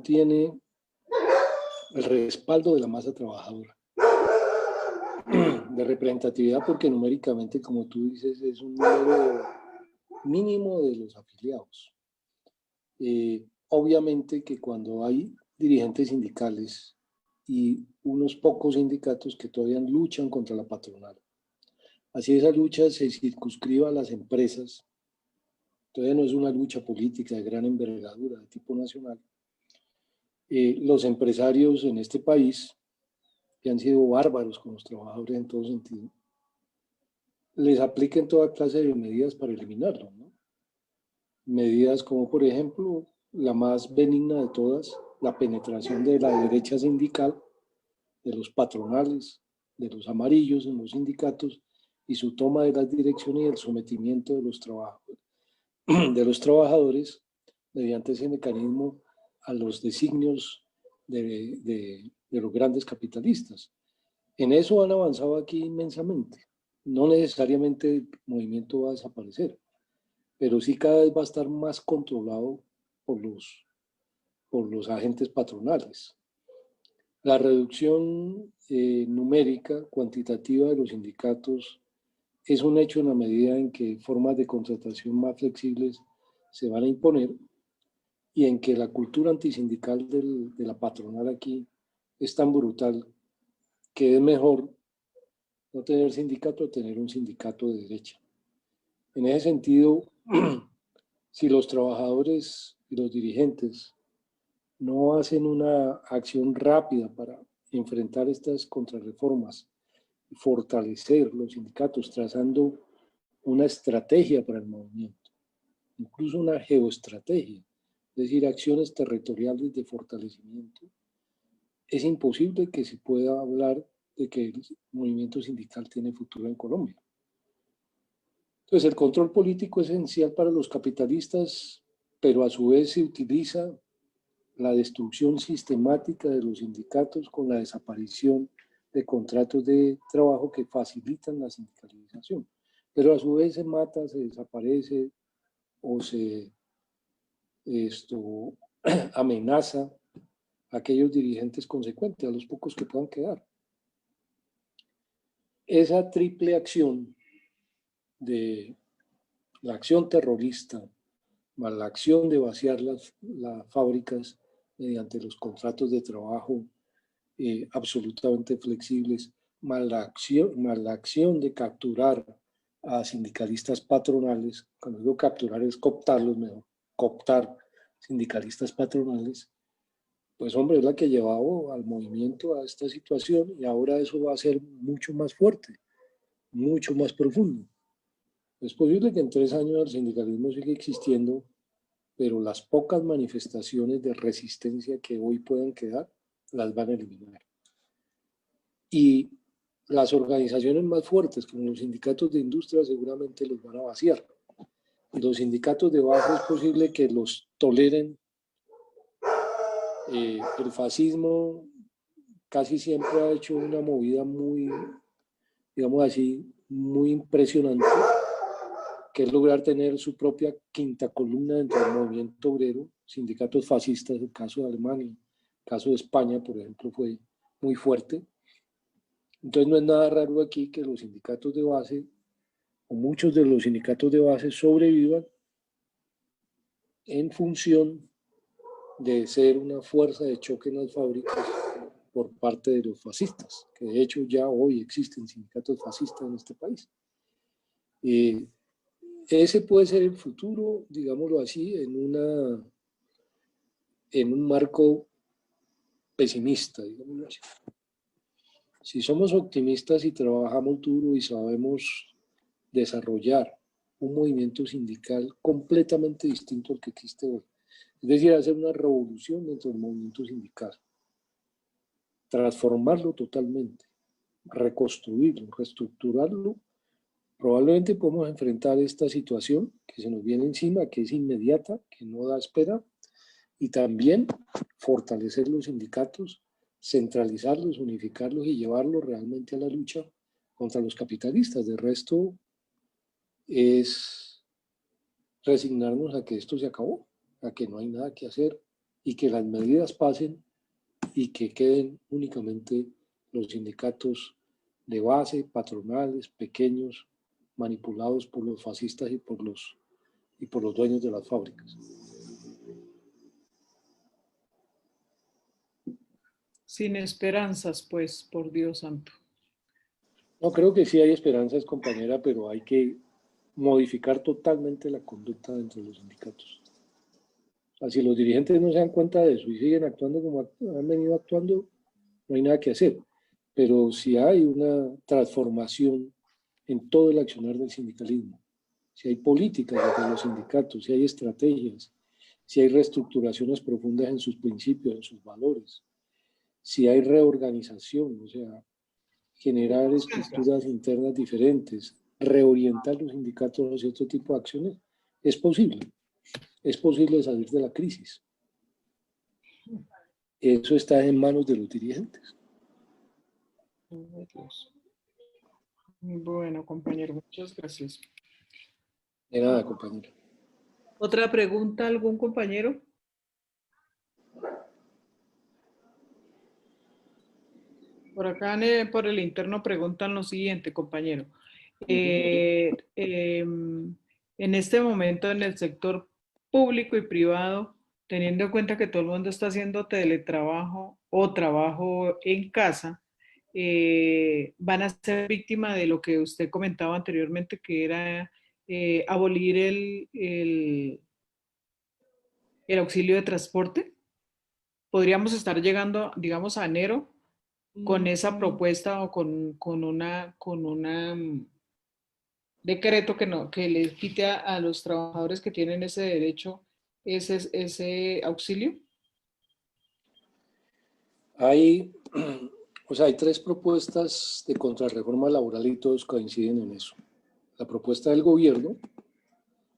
tiene el respaldo de la masa trabajadora. De representatividad porque numéricamente, como tú dices, es un número mínimo de los afiliados. Obviamente que cuando hay dirigentes sindicales y unos pocos sindicatos que todavía luchan contra la patronal, así esa lucha se circunscriba a las empresas, todavía no es una lucha política de gran envergadura de tipo nacional. Los empresarios en este país, que han sido bárbaros con los trabajadores en todo sentido, les apliquen toda clase de medidas para eliminarlo, ¿no? Medidas como, por ejemplo, la más benigna de todas, la penetración de la derecha sindical, de los patronales, de los amarillos en los sindicatos, y su toma de las direcciones y el sometimiento de los trabajadores mediante ese mecanismo a los designios de los grandes capitalistas. En eso han avanzado aquí inmensamente. No necesariamente el movimiento va a desaparecer, pero sí cada vez va a estar más controlado por los agentes patronales. La reducción numérica, cuantitativa de los sindicatos es un hecho en la medida en que formas de contratación más flexibles se van a imponer y en que la cultura antisindical de la patronal aquí es tan brutal que es mejor no tener sindicato a tener un sindicato de derecha. En ese sentido, si los trabajadores y los dirigentes no hacen una acción rápida para enfrentar estas contrarreformas y fortalecer los sindicatos trazando una estrategia para el movimiento, incluso una geoestrategia, es decir, acciones territoriales de fortalecimiento, es imposible que se pueda hablar de que el movimiento sindical tiene futuro en Colombia. Entonces, el control político es esencial para los capitalistas, pero a su vez se utiliza la destrucción sistemática de los sindicatos con la desaparición de contratos de trabajo que facilitan la sindicalización. Pero a su vez se mata, se desaparece o se amenaza a aquellos dirigentes consecuentes, a los pocos que puedan quedar. Esa triple acción de la acción terrorista, más la acción de vaciar las fábricas mediante los contratos de trabajo absolutamente flexibles, más la acción de capturar a sindicalistas patronales, cuando digo capturar es cooptarlos mejor, cooptar sindicalistas patronales, pues hombre, es la que ha llevado al movimiento a esta situación y ahora eso va a ser mucho más fuerte, mucho más profundo. Es posible que en 3 años el sindicalismo siga existiendo, pero las pocas manifestaciones de resistencia que hoy puedan quedar, las van a eliminar. Y las organizaciones más fuertes, como los sindicatos de industria, seguramente los van a vaciar. Y los sindicatos de abajo es posible que los toleren. El fascismo casi siempre ha hecho una movida muy, digamos así, muy impresionante, que es lograr tener su propia quinta columna dentro del movimiento obrero, sindicatos fascistas, el caso de Alemania, el caso de España, por ejemplo, fue muy fuerte. Entonces no es nada raro aquí que los sindicatos de base, o muchos de los sindicatos de base, sobrevivan en función de ser una fuerza de choque en las fábricas por parte de los fascistas, que de hecho ya hoy existen sindicatos fascistas en este país. Ese puede ser el futuro, digámoslo así, en un marco pesimista, digámoslo así. Si somos optimistas y trabajamos duro y sabemos desarrollar un movimiento sindical completamente distinto al que existe hoy, es decir, hacer una revolución dentro del movimiento sindical, transformarlo totalmente, reconstruirlo, reestructurarlo, probablemente podemos enfrentar esta situación que se nos viene encima, que es inmediata, que no da espera, y también fortalecer los sindicatos, centralizarlos, unificarlos y llevarlos realmente a la lucha contra los capitalistas. De resto, es resignarnos a que esto se acabó, a que no hay nada que hacer y que las medidas pasen y que queden únicamente los sindicatos de base, patronales, pequeños, manipulados por los fascistas y por los dueños de las fábricas. Sin esperanzas, pues, por Dios santo. No, creo que sí hay esperanzas, compañera, pero hay que modificar totalmente la conducta dentro de los sindicatos. O sea, si los dirigentes no se dan cuenta de eso y siguen actuando como han venido actuando, no hay nada que hacer. Pero si hay una transformación en todo el accionar del sindicalismo, si hay políticas desde los sindicatos, si hay estrategias, si hay reestructuraciones profundas en sus principios, en sus valores, si hay reorganización, o sea, generar estructuras internas diferentes, reorientar los sindicatos hacia otro tipo de acciones, es posible. Es posible salir de la crisis. Eso está en manos de los dirigentes. Bueno, compañero, muchas gracias. De nada, compañero. ¿Otra pregunta, algún compañero? Por acá por el interno preguntan lo siguiente, compañero. En este momento en el sector público y privado, teniendo en cuenta que todo el mundo está haciendo teletrabajo o trabajo en casa, van a ser víctima de lo que usted comentaba anteriormente, que era abolir el auxilio de transporte. Podríamos estar llegando, digamos, a enero con esa propuesta o con un decreto que les quite a los trabajadores que tienen ese derecho, ese auxilio. Hay tres propuestas de contrarreforma laboral y todos coinciden en eso. La propuesta del gobierno,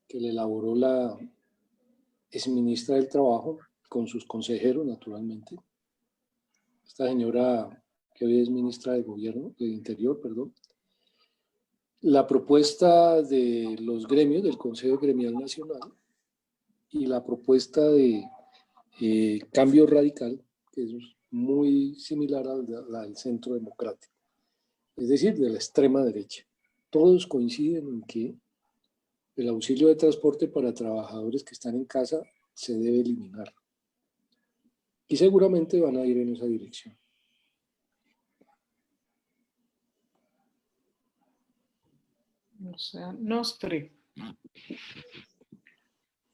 que le elaboró la exministra del Trabajo, con sus consejeros, naturalmente. Esta señora que hoy es ministra de Gobierno, de Interior, perdón. La propuesta de los gremios, del Consejo Gremial Nacional, y la propuesta de Cambio Radical, que es muy similar a la del Centro Democrático, es decir, de la extrema derecha. Todos coinciden en que el auxilio de transporte para trabajadores que están en casa se debe eliminar. Y seguramente van a ir en esa dirección. O sea, Nostre.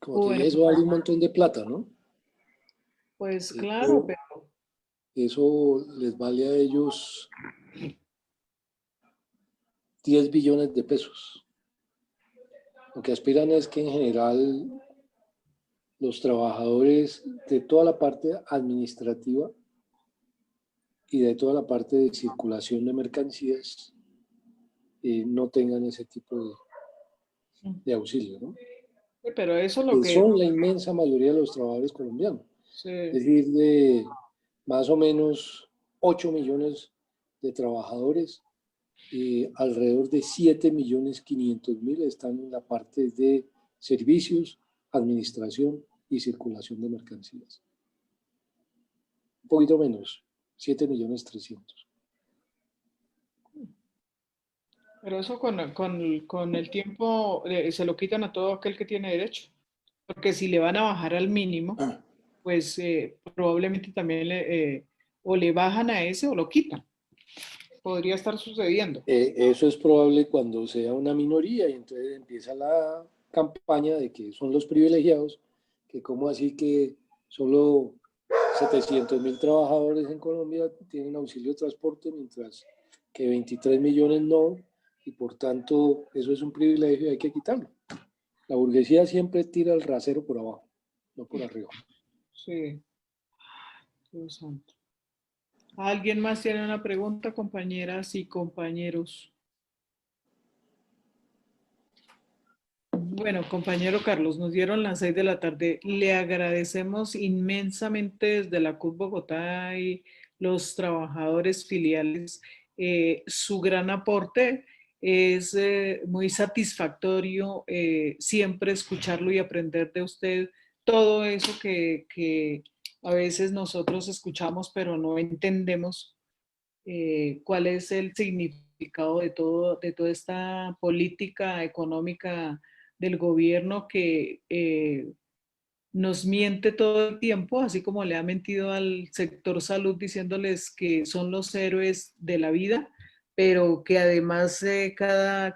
Como que eso vale un montón de plata, ¿no? Pues claro, pero... Eso les vale a ellos 10 billones de pesos. Lo que aspiran es que en general los trabajadores de toda la parte administrativa y de toda la parte de circulación de mercancías no tengan ese tipo de auxilio, ¿no? Sí, pero eso es lo que... Son la inmensa mayoría de los trabajadores colombianos. Sí. Es decir, de más o menos 8 millones de trabajadores, alrededor de 7.500.000 están en la parte de servicios, administración y circulación de mercancías. Un poquito menos, 7.300.000. Pero eso con el tiempo se lo quitan a todo aquel que tiene derecho. Porque si le van a bajar al mínimo, pues probablemente también o le bajan a ese o lo quitan. Podría estar sucediendo. Eso es probable cuando sea una minoría y entonces empieza la campaña de que son los privilegiados, que como así que solo 700.000 trabajadores en Colombia tienen auxilio de transporte, mientras que 23 millones no, y por tanto eso es un privilegio y hay que quitarlo. La burguesía siempre tira el rasero por abajo, no por arriba. Sí. Dios santo. ¿Alguien más tiene una pregunta, compañeras y compañeros? Bueno, compañero Carlos, nos dieron las 6 de la tarde. Le agradecemos inmensamente desde la CUT Bogotá y los trabajadores filiales su gran aporte. Es muy satisfactorio siempre escucharlo y aprender de usted todo eso que a veces nosotros escuchamos pero no entendemos cuál es el significado de toda esta política económica del gobierno que nos miente todo el tiempo, así como le ha mentido al sector salud diciéndoles que son los héroes de la vida, pero que además cada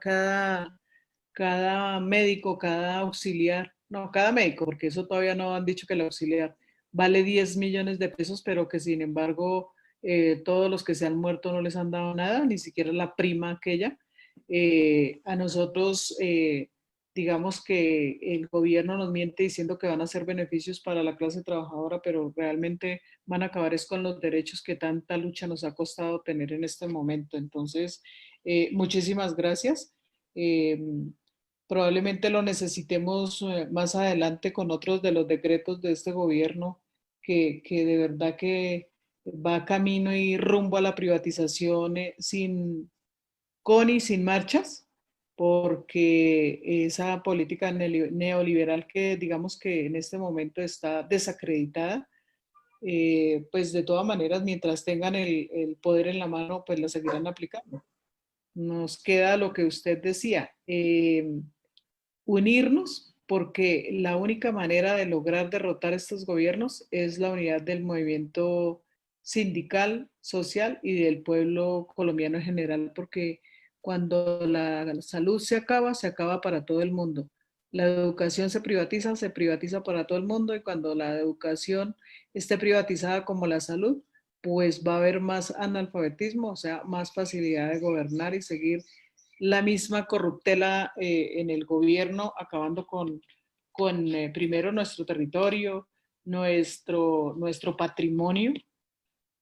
médico, cada auxiliar, no, cada médico, porque eso todavía no han dicho que el auxiliar vale 10 millones de pesos, pero que sin embargo todos los que se han muerto no les han dado nada, ni siquiera la prima aquella. A nosotros, digamos que el gobierno nos miente diciendo que van a hacer beneficios para la clase trabajadora, pero realmente van a acabar es con los derechos que tanta lucha nos ha costado tener en este momento. Entonces, muchísimas gracias. Probablemente lo necesitemos más adelante con otros de los decretos de este gobierno que de verdad que va camino y rumbo a la privatización con y sin marchas, porque esa política neoliberal que digamos que en este momento está desacreditada, pues de todas maneras, mientras tengan el poder en la mano, pues la seguirán aplicando. Nos queda lo que usted decía, unirnos, porque la única manera de lograr derrotar estos gobiernos es la unidad del movimiento sindical, social y del pueblo colombiano en general, porque cuando la salud se acaba para todo el mundo. La educación se privatiza para todo el mundo y cuando la educación esté privatizada como la salud, pues va a haber más analfabetismo, o sea, más facilidad de gobernar y seguir la misma corruptela en el gobierno, acabando con primero nuestro territorio, nuestro patrimonio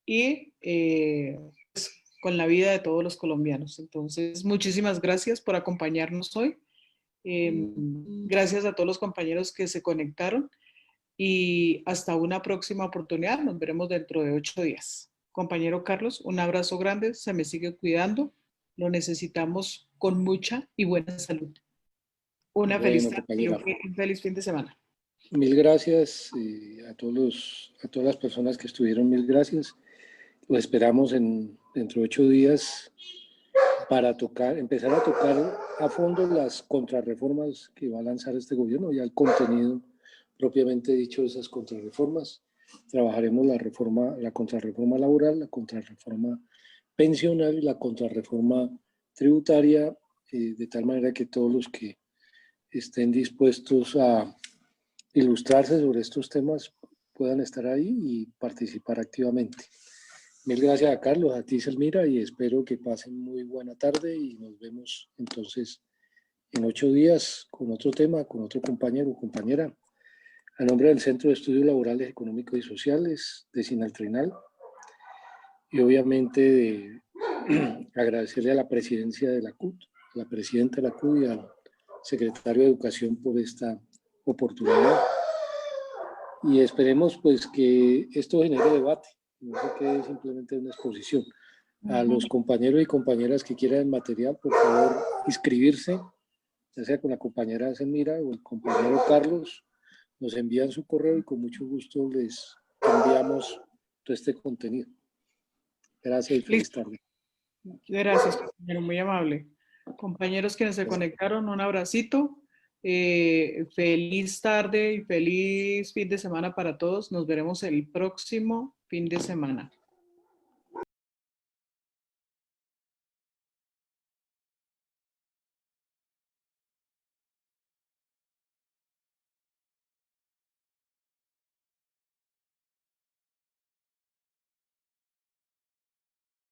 y pues, con la vida de todos los colombianos. Entonces, muchísimas gracias por acompañarnos hoy. Gracias a todos los compañeros que se conectaron y hasta una próxima oportunidad. Nos veremos dentro de 8 días. Compañero Carlos, un abrazo grande, se me sigue cuidando, lo necesitamos con mucha y buena salud. Una feliz tarde y un feliz fin de semana. Mil gracias a todas las personas que estuvieron, mil gracias. Lo esperamos dentro de 8 días para empezar a tocar a fondo las contrarreformas que va a lanzar este gobierno, ya el contenido propiamente dicho de esas contrarreformas. Trabajaremos la contrarreforma laboral, la contrarreforma pensional y la contrarreforma tributaria, de tal manera que todos los que estén dispuestos a ilustrarse sobre estos temas puedan estar ahí y participar activamente. Mil gracias a Carlos, a ti Selmira, y espero que pasen muy buena tarde y nos vemos entonces en 8 días con otro tema, con otro compañero o compañera. A nombre del Centro de Estudios Laborales, Económicos y Sociales de Sinaltrinal, y obviamente agradecerle a la presidencia de la CUT, a la presidenta de la CUT y al secretario de Educación por esta oportunidad. Y esperemos pues que esto genere debate, no se quede simplemente una exposición. A los compañeros y compañeras que quieran el material, por favor, inscribirse, ya sea con la compañera Zenira o el compañero Carlos, nos envían su correo y con mucho gusto les enviamos todo este contenido. Gracias y feliz tarde. Gracias, compañero, muy amable. Compañeros quienes se conectaron, un abracito. Feliz tarde y feliz fin de semana para todos. Nos veremos el próximo fin de semana.